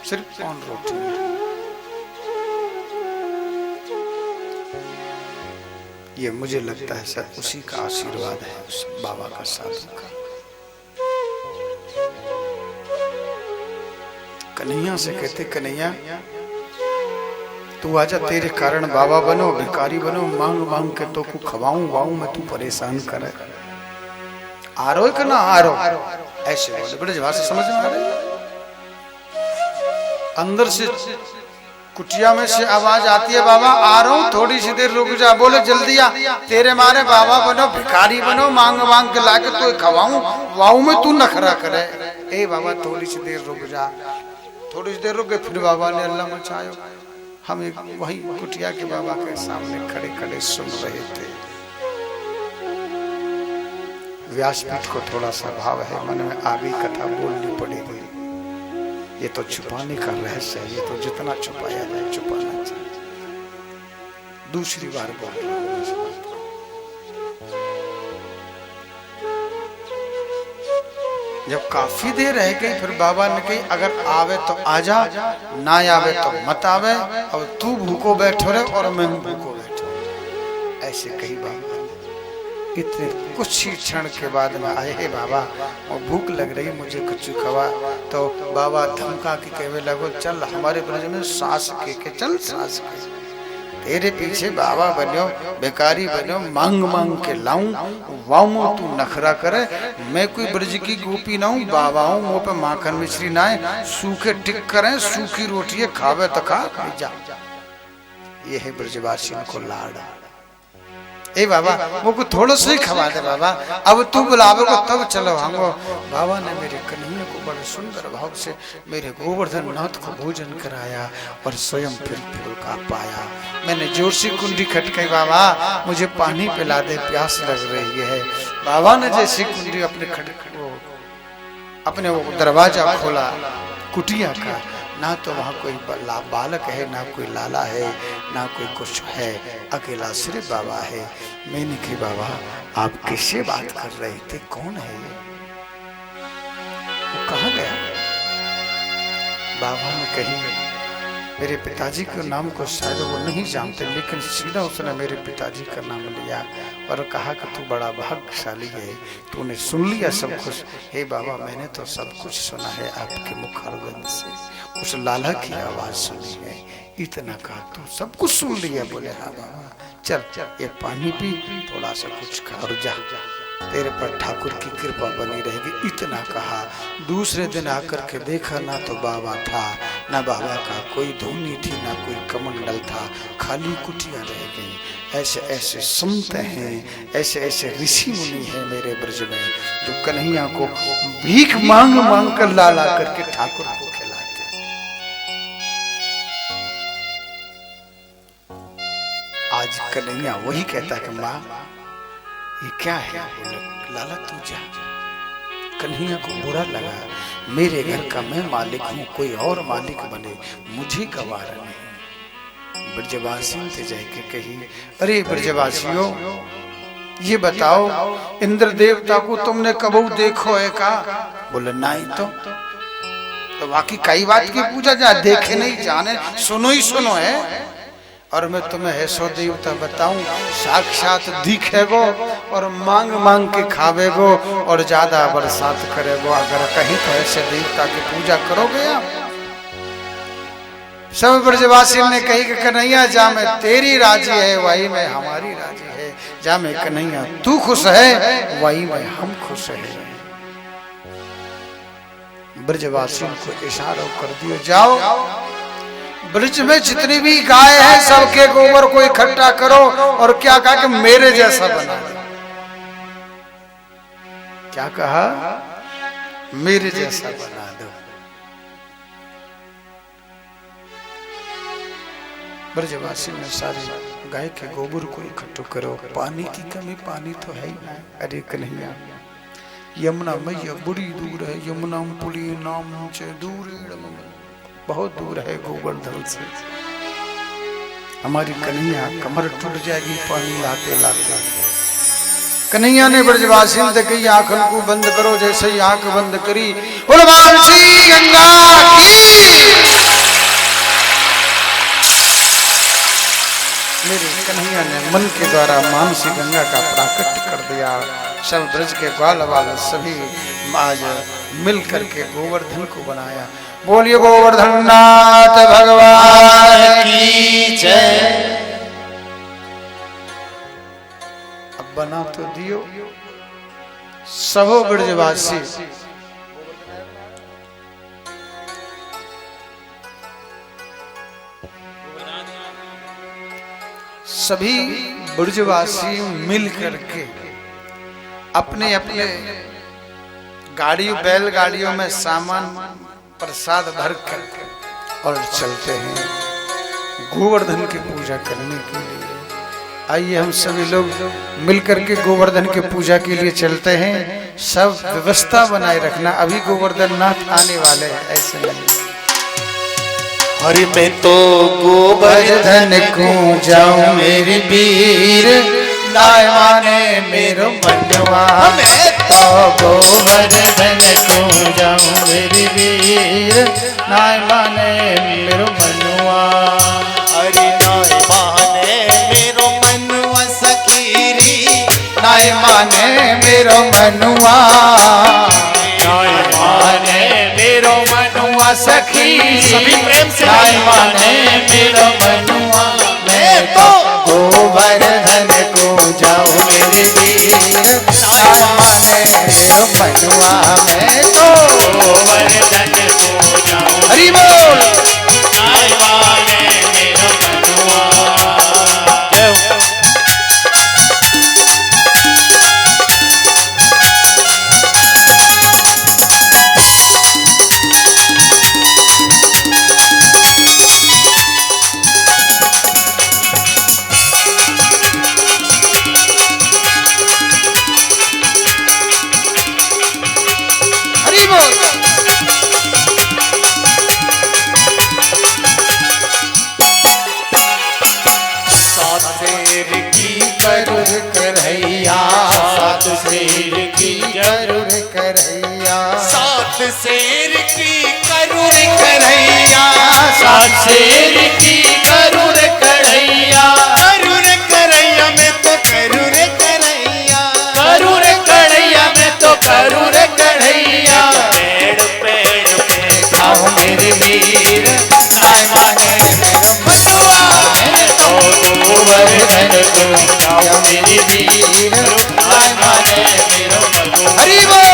सिर्फ 5 रोटी। ये मुझे लगता है सर उसी का आशीर्वाद है, उस बाबा का साधु का। कन्हैया से कहते, कन्हैया तू आजा, तेरे कारण बाबा बनो, भिखारी बनो, मांग मांग के तो को खवाऊं वाऊं मैं, तू परेशान करे। आ रो कि ना आ रो, ऐसे बोले। बड़े भाषा समझ में आ रही है। अंदर से कुटिया में से आवाज आती है, बाबा आ रहा हूँ, थोड़ी सी देर रुक जा। बोले जल्दी आ, तेरे मारे बाबा बनो, भिखारी बनो, मांग मांग के लाके तो खवाऊं वाऊ में तू नखरा करे। ए बाबा थोड़ी सी देर रुक जा। थोड़ी सी देर रुक गए, फिर बाबा ने अल्लाह मचायो। हम एक वही कुटिया के बाबा के सामने खड़े खड़े सुन रहे थे। व्यासपीठ को थोड़ा सा भाव है, मन में आगे कथा बोलनी पड़ेगी। ये तो छुपाने का रहस्य है, ये तो जितना छुपाया जाए छुपाना चाहिए। दूसरी बार बोल रहा हूं, जब काफी देर रह गई, फिर बाबा ने कही अगर आवे तो आजा, ना आवे तो मत आवे, और तू भूखो बैठो रे और मैं भूखो बैठो। ऐसे कही बाबा। इतने कुछ ही क्षण के बाद में आए, हे बाबा और भूख लग रही, मुझे कुछ खवा। तो बाबा धमका के कहने लगो, चल हमारे ब्रज में सास के चल, सास के तेरे पीछे बाबा बनो, भिखारी बनो, मांग मांग के लाऊं वाऊं, तू नखरा करे। मैं कोई ब्रज की गोपी ना हूँ, बाबा हूँ, मुँह पे माखन मिश्री ना है, सूखे टिक करें, सूखी रोटी खावे तो खा जा। ये है ब्रजवासियों को लाड़ा। ए बाबा वो को थोड़ा सा ही खवा दे बाबा, अब तू बुलावे को तब चलो हम। बाबा ने मेरे कन्हैया को बड़े सुंदर भाव से मेरे गोवर्धन नाथ को भोजन कराया और स्वयं फिर फूल का पाया। मैंने जोर से कुंडी खटकाई, बाबा मुझे पानी पिला दे, प्यास लग रही है। बाबा ने जैसे कुंडी अपने वो दरवाजा खोला कुटिया का, ना तो वहाँ कोई बालक है, ना कोई लाला है, ना कोई कुछ है, अकेला सिर्फ बाबा है। मैंने कहा बाबा आप किससे बात कर रहे थे, कौन है ये, वो कहाँ गया? बाबा ने कही मेरे पिताजी के नाम को शायद वो नहीं जानते, लेकिन सीधा उसने मेरे पिताजी का नाम लिया और कहा कि तू बड़ा भाग्यशाली है, तूने सुन लिया सब कुछ। हे बाबा मैंने तो सब कुछ सुना है आपके मुखारविंद से, उस लाला की आवाज सुनी है, इतना कहा तो सब कुछ सुन लिया। बोले हाँ बाबा चल ये पानी पी, थोड़ा सा कुछ खा और जा, तेरे पर ठाकुर की कृपा बनी रहेगी। इतना कहा। दूसरे दिन आकर के देखा, ना तो बाबा था, ना बाबा का कोई धूनी थी, ना कोई कमंडल था, खाली कुटिया रह गई। ऐसे ऐसे संत हैं, ऐसे ऐसे ऋषि मुनि हैं मेरे ब्रज में, जो कन्हैया को भीख मांग मांग कर ला ला करके ठाकुर को खिलाते। आज कन्हैया वही कहता कि माँ ये क्या है? लाला तू जा। कन्हैया को बुरा लगा, मेरे घर का मैं मालिक हूँ, कोई और मालिक बने मुझे गवारा नहीं। ब्रजवासियों से जाके कही, अरे ब्रजवासियों ये बताओ इंद्र देवता को तुमने कबू देखो है का? बोले नहीं तो बाकी कई बात की पूजा जा, देखे नहीं जाने सुनो ही सुनो है। और मैं तुम्हें ऐसो देवता बताऊं, साक्षात दिखेगो और मांग मांग के खावेगो और ज्यादा बरसात करेगो। अगर कहीं तो ऐसे देवता की पूजा करोगे आप। सब ब्रजवासी ने कही कि कन्हैया जा में तेरी राजी है, वही में हमारी राजी है। जा में कन्हैया तू खुश है, वही में हम खुश है। ब्रजवासियों को इशारा कर दियो, जाओ ब्रज में जितनी भी गाय है सबके गोबर को इकट्ठा करो और क्या कहा कि मेरे जैसा बना दो। क्या कहा? मेरे जैसा बना दो। ब्रजवासी में सारी गाय के गोबर को इकट्ठा करो। पानी की कमी, पानी तो है ही ना। अरे कन्हैया यमुना मैया बड़ी दूर है, यमुना पुली नाम से दूर, बहुत दूर है गोवर्धन से। हमारी कन्हैया कमर टूट जाएगी पानी लाते लाते। कन्हैया ने ब्रजवासियों से कही आंखों को बंद करो। जैसे ही आंख बंद करी, उर्वाशी गंगा की। मेरे कन्हैया ने मन के द्वारा मानसी गंगा का प्राकट्य कर दिया। सब ब्रज के ग्वाल वाले सभी आज मिल करके गोवर्धन को बनाया। बोलिए गोवर्धननाथ भगवान की जय। अब बना तो दियो सबो ब्रजवासी सभी ब्रजवासी मिल करके अपने अपने गाड़ियों बैलगाड़ियों में सामान प्रसाद भर कर और चलते हैं गोवर्धन की पूजा करने के लिए। आइए हम सभी लोग मिलकर के गोवर्धन की पूजा के लिए चलते हैं। सब व्यवस्था बनाए रखना, अभी गोवर्धन नाथ आने वाले हैं, ऐसे नहीं। हरि मैं तो गोवर्धन को जाऊं मेरी वीर, नाय माने मेरो मनवा। मैं तो गोवर्धन को जाऊं मेरी वीर, नाय माने मेरो मनवा। हरि नाय माने मेरो मनवा सखीरी, नाय माने मेरो मनुआ, नाय माने मेरो मनवा सखी। सभी प्रेम से नाय माने मेरो मनुआ। मैं तो गोवर्धन को जाऊं मेरे वीर, नाय माने मेरो मनुआ। मैं तो गोवर्धन को जाऊं हरि बोल। नाय माने मेरो मनवा। हरि बोल। सात शेर की करुर करैया, सात शेर की करुर करैया, सात शेर की करूर करैया। सात शेर की करूर करैया। करूर करैया में तो करूर करैया। करूर करैया में तो करूर करैया। पेड़ पेड़ पे खाओ मेरे वीर, नाय माने मेरो मनुआ। मैं तो गोवर्धन को जाऊं मेरे वीर, नाय माने मेरो मनुआ। हरि बोल।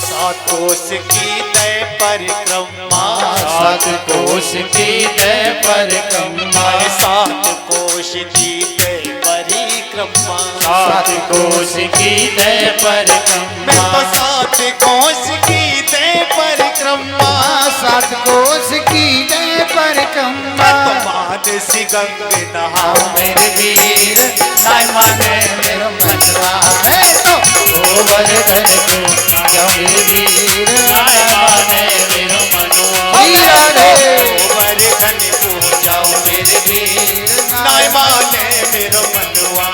सात कोश की दय परिक्रमा। सात कोश की दय परिक्रमा, सात कोश की दय परिक्रमा। सात कोश की दय मैं परिक्रमा, तो सात कोश की दय परिक्रमा। सात कोश की दय परिक्रमा। मानसी गंग नहा मेरे वीर, नाय माने मेरो मनवा। मैं तो गोवर्धन को जाऊं मेरे वीर, नाय माने मेरो मनवा। हीरा रे गोवर्धन को जाऊं मेरे वीर, नाय माने मेरो मनवा।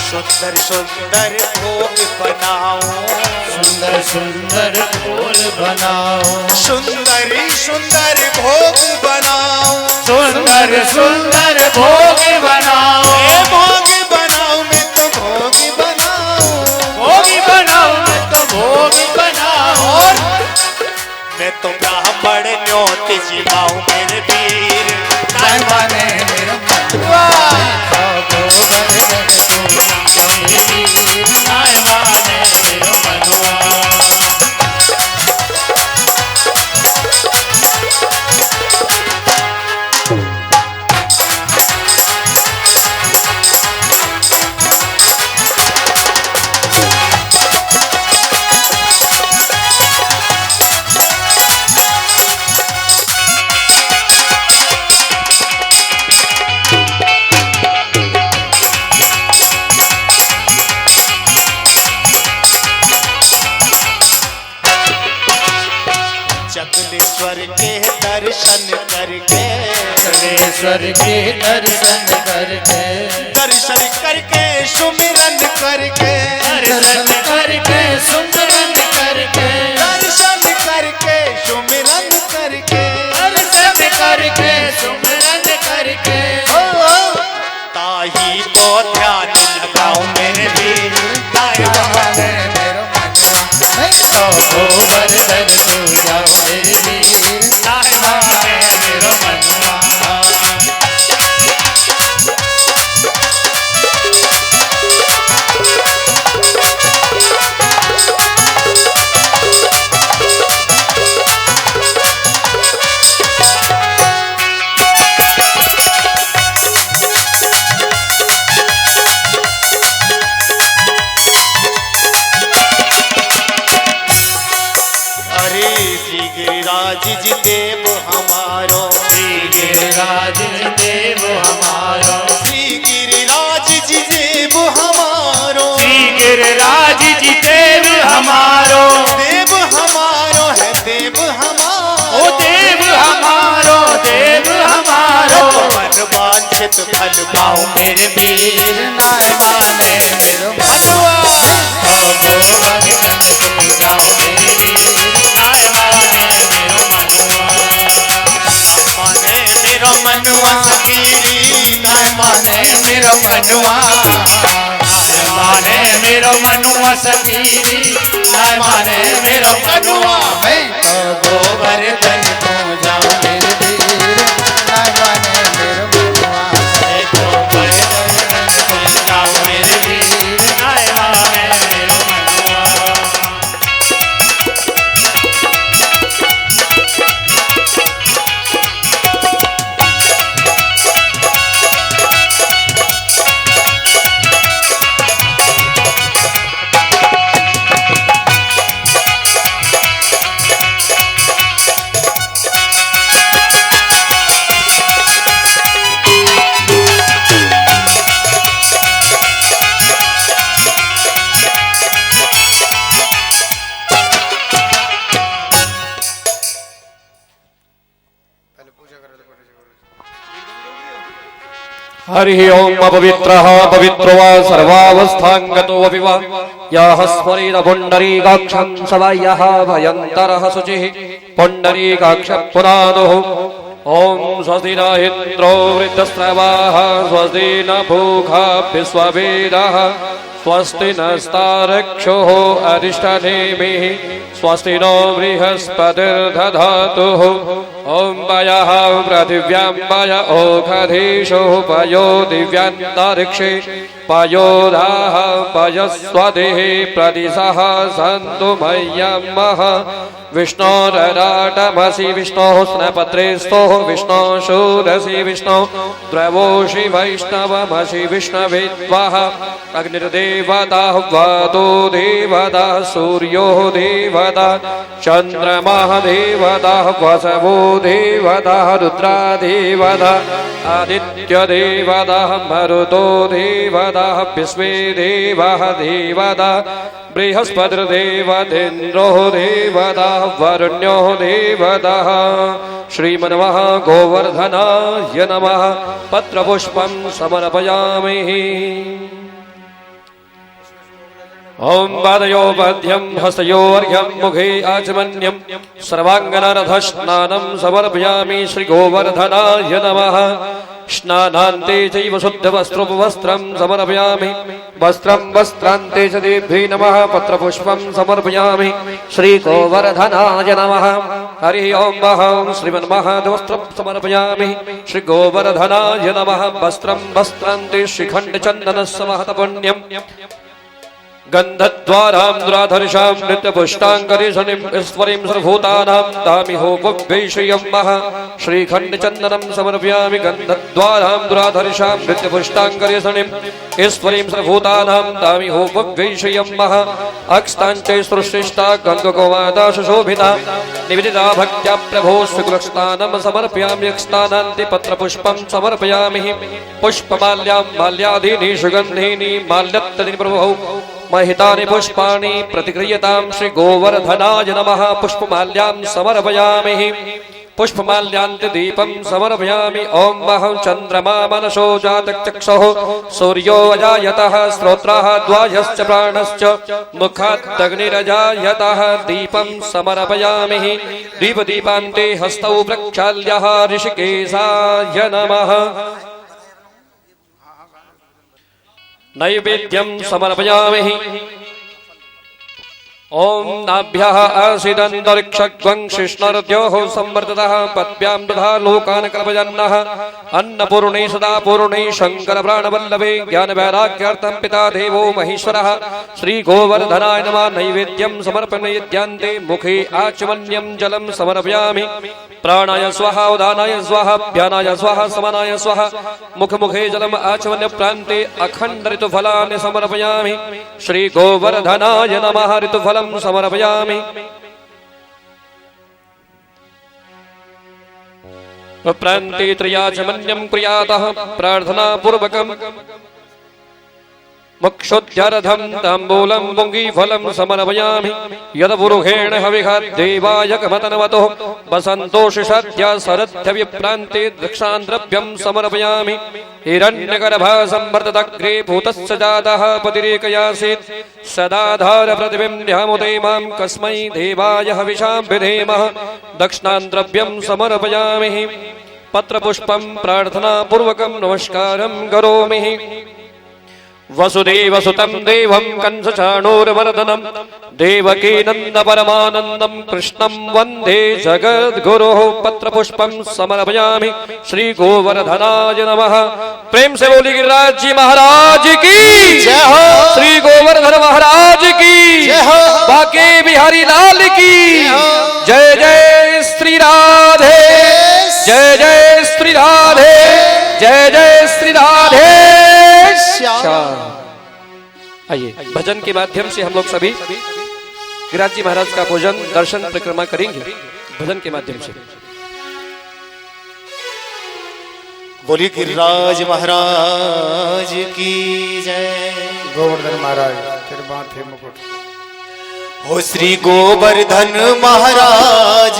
सुंदर सुंदर भोग बनाओ। सुंदर सुंदर फूल बनाओ। सुंदर सुंदर भोग बनाओ। सुंदर सुंदर भोग बनाओ। ए भोग बनाओ मैं तो भोग बनाओ। भोग बनाओ मैं तो भोग बनाओ। और मैं तो ब्राह्मण न्योत जिलाऊं मेरे वीर, नाय माने मेरो मनवा। गोवर्धन को जाऊं मेरे वीर, नाय माने मेरो मनवा। कपिलेश्वर के दर्शन करके, कपिलेश्वर के दर्शन करके, दर्शन करके सुमिरन करके, दर्शन करके सुमिरन करके, दर्शन करके सुमिरन करके, दर्शन करके सुमिरन करके, ताही को ध्यान लगाऊं मेरे वीर, ताही माने मेरो मनवा, तो गोवर्धन को जाओ मेरे वीर, ताही माने मेरो मनवा। अरे श्री गिरिराज जी देव हमारो, श्री गिरिराज देव हमारो, श्री गिरिराज जी देव हमारो, श्री गिरिराज जी देव हमारो, देव हमारो है देव हमारो, ओ देव हमारो, देव हमारो। मन वांछित फल पाऊं मेरे वीर नाय माने मेरो मनवा, ओ गोवर्धन को जाऊं मेरे वीर नाय माने मेरो मनवा, माने मेरा मनवा गिरी, नाय माने मेरो मनवा, नाय माने मेरो मनवा सगीरी, नाय माने मेरो मनवा। मैं तो गोवर्धन को जाऊं मेरे वीर नाय माने मेरो मनवा, मैं तो गोवर्धन को जाऊं मेरे वीर नाय माने मेरो मनवा। हरि ओम अपवित्रः पवित्रो वा सर्वावस्थांगतो अपि वा यः स्मरेद पुण्डरीकाक्षं सदा यः भयन्तरः शुचिः पुण्डरीकाक्षपुराणोः ओम स्वस्ति न इन्द्रो वृद्धस्रवाः स्वस्ति न पूषा विश्ववेदाः स्वस्ति नस्तारक्षोः अरिष्टनेमिः स्वस्ति नो बृहस्पतिर्दधातुः ओम पयः पृथिव्यां पय ओषधीषु पयो दिव्यान्तरिक्षे पयोधाः पयस्वतिः प्रदिशः सन्तु मह्यमः विष्णोरराटमसि विष्णोः स्नपत्रेस्तोः विष्णोः शूरसि विष्णोः द्रवोषि वैष्णवमसि विष्णवेत्वः अग्निर्देवताः वातो देवता सूर्यो देवता चन्द्रमः देवता वसवो देवता रुद्रा देवता आदित्यदेवता मरुतो देवता विश्वे देवः देवता बृहस्पतिर्देवतेन्द्रो देवता वरुण्यो देवता श्रीमन्मः गोवर्धनाय नमः पत्रपुष्पं समर्पयामि। ओम पादयो पद्यं हस्तयोर्घ्यं मुखे आचमन्यं सर्वाङ्गनारधस्नानं समर्पयामि श्री गोवर्धनाय नमः। स्नानान्ते चैव शुद्धवस्त्रोपवस्त्रं समर्पयामि वस्त्रं वस्त्रान्ते च देभ्यै नमः पत्रपुष्पं समर्पयामि श्री गोवर्धनाय नमः। हरि ओम अहं श्रीमन्महादेवस्त्रं समर्पयामि श्री गोवर्धनाय नमः। वस्त्रं वस्त्रान्ते श्रीखण्डचन्दनस्य महत्पुण्यं गन्धद्वारां दुराधर्षां नित्यपुष्टाङ्गरीशनिं ईश्वरीं सर्वभूतानां दामि होपवेशयम्मः श्रीखण्डचन्दनं समर्पयामि गन्धद्वारां दुराधर्षां नित्यपुष्टाङ्गरीशनिं ईश्वरीं सर्वभूतानां दामि होपवेशयम्मः अक्स्ताञ्चे सृष्टिष्टा गङ्गगोमाता सुशोभिता निवेदिता भक्त्या प्रभो स्वीकुलस्नानं समर्पयामि अक्स्तानान्ते पत्रपुष्पं समर्पयामि पुष्पमाल्यां माल्यादीनि सुगन्धीनि माल्यत्तदीनि प्रभो महितानि पुष्पाणि प्रतिगृह्यतां श्री गोवर्धनाय नमः पुष्पमाल्यां समर्पयामि पुष्पमाल्यान्ते दीपं समर्पयामि ओम महं चन्द्रमा मनसो जातचक्षुः सूर्यो अजायतः श्रोत्रः द्वायश्च प्राणश्च मुखादग्निरजायतः दीपं समर्पयामि दीपदीपान्ते हस्तौ प्रक्षाल्यः ऋषिकेशाय नमः नैवेद्यं समर्पयामि ओम नाभ्यः आसीदन्तरिक्षग्वं शिष्णर्द्योः संवर्धतः पद्भ्यां दधा लोकान् कल्पयन्नः अन्नपूर्णे सदा पूर्णे शंकर प्राणवल्लभे ज्ञानवैराग्यार्थं पिता देवो महेश्वरः श्री गोवर्धनाय नमः नैवेद्यं समर्पयन्ते मुखे आचमन्यं जलं समर्पयामि प्राणाय स्वाहा उदानाय स्वाहा व्यानाय स्वाहा समानाय स्वाहा मुख मुखे जलम आचमन्य प्रान्ते अखण्ड ऋतुफलानि समर्पयामि श्री गोवर्धनाय नमः ऋतुफलं समर्पयामि प्रान्ते त्रयाचमन्यं क्रियातः प्रार्थना पूर्वकम् मोक्षोद्यारधं ताम्बूलं पुङ्गीफलं समर्पयामि यदपुरुषेण हविषाद्देवाय कमतनवतो वसन्तोषिषाद्या शरद्यविप्रान्ते दक्षान्द्रव्यं समर्पयामि हिरण्यगर्भः संवर्धदग्रे भूतस्य जातः पतिरेकयासीत् सदाधारप्रतिबिम्ब्यामुदे मां कस्मै देवाय हविषां विधेमः दक्षिणान्द्रव्यं समर्पयामि पत्रपुष्पं प्रार्थनापूर्वकं नमस्कारं करोमि वसुदेवसुतं देवं कंसचाणूरमर्दनं देवकी नन्दपरमानन्दं कृष्णं वन्दे जगद्गुरोः पत्रपुष्पं समर्पयामि श्री गोवर्धनाय नमः प्रेम से बोली गिरिराज जी महाराज की जय हो। श्री गोवर्धन महाराज की जय हो। बाके बिहारी लाल की जय जय श्री राधे जय जय श्री राधे जय जय श्री राधे आइए भजन के माध्यम से हम लोग सभी गिरिराज जी महाराज का पूजन दर्शन परिक्रमा करेंगे भजन के माध्यम से। बोली गिरिराज महाराज की जय। गोवर्धन महाराज फिर माथे मुकुट हो श्री गोवर्धन महाराज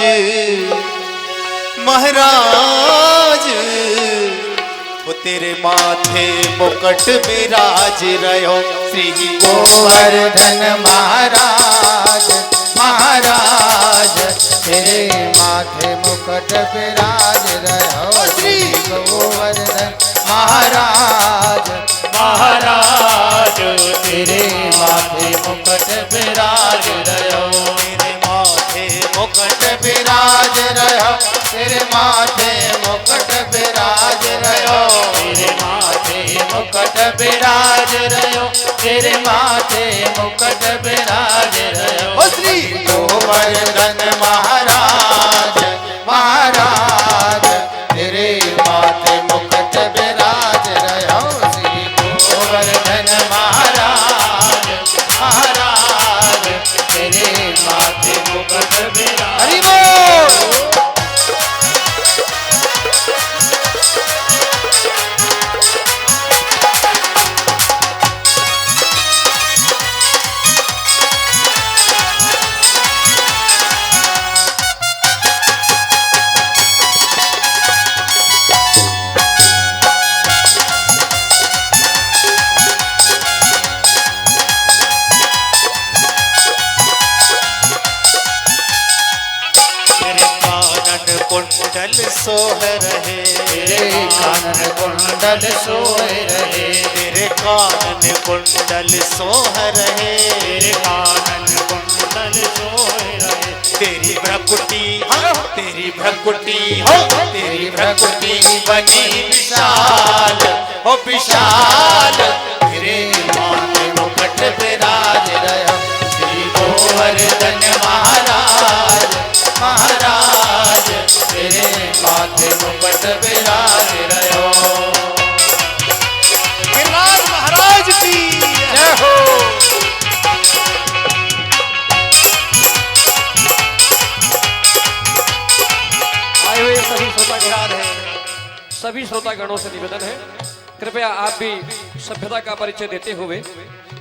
महाराज वो तेरे माथे मुकुट विराज रहो श्री गोवर्धन महाराज महाराज तेरे माथे मुकुट विराज रहो श्री गोवर्धन महाराज महाराज तेरे माथे मुकुट विराज रहो तेरे माथे मुकुट विराज रहो तेरे माथे मुकुट विराज रहो तेरे माथे मुकुट विराज रहो तेरे माथे मुकुट विराज रहो श्री गोवर्धन महाराज महाराज तेरे माथे मुकुट विराज रहो श्री गोवर्धन महाराज महाराज तेरे माथे मुकुट विराज हरि बोल। कुंडल सोह रहे तेरे कानन कुंडल सोए रहे तेरे कानन कुंडल सोह रहे तेरे कानन कुंडल सोए रहे तेरी भ्रकुटी तेरी भ्रकुटी तेरी भ्रकुटी बनी विशाल हो विशाल तेरे माथे मुकुट विराज रहो श्री गोवर्धन महाराज महाराज तेरे माथे मुकुट विराज रहो गिरिराज महाराज की जय हो। आए हुए सभी श्रोतागण सभी श्रोतागणों से निवेदन है कृपया आप भी सभ्यता का परिचय देते हुए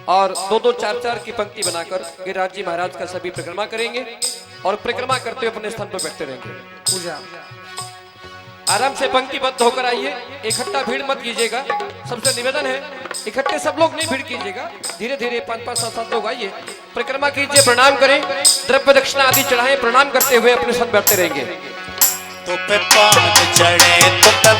और दो दो चार चार की पंक्ति बनाकर गिरिराज जी महाराज का सभी परिक्रमा करेंगे और परिक्रमा करते हुए अपने स्थान पर बैठते रहेंगे। पूजा आराम से पंक्तिबद्ध होकर आइए, इकट्ठा भीड़ मत कीजिएगा। सबसे निवेदन है इकट्ठे सब लोग नहीं भीड़ कीजिएगा, धीरे धीरे 5-5 7-7 लोग आइए, परिक्रमा कीजिए, प्रणाम करें, द्रव्य दक्षिणा आदि चढ़ाएं, प्रणाम करते हुए अपने साथ बैठते रहेंगे। तो पे पान चढ़े तो पे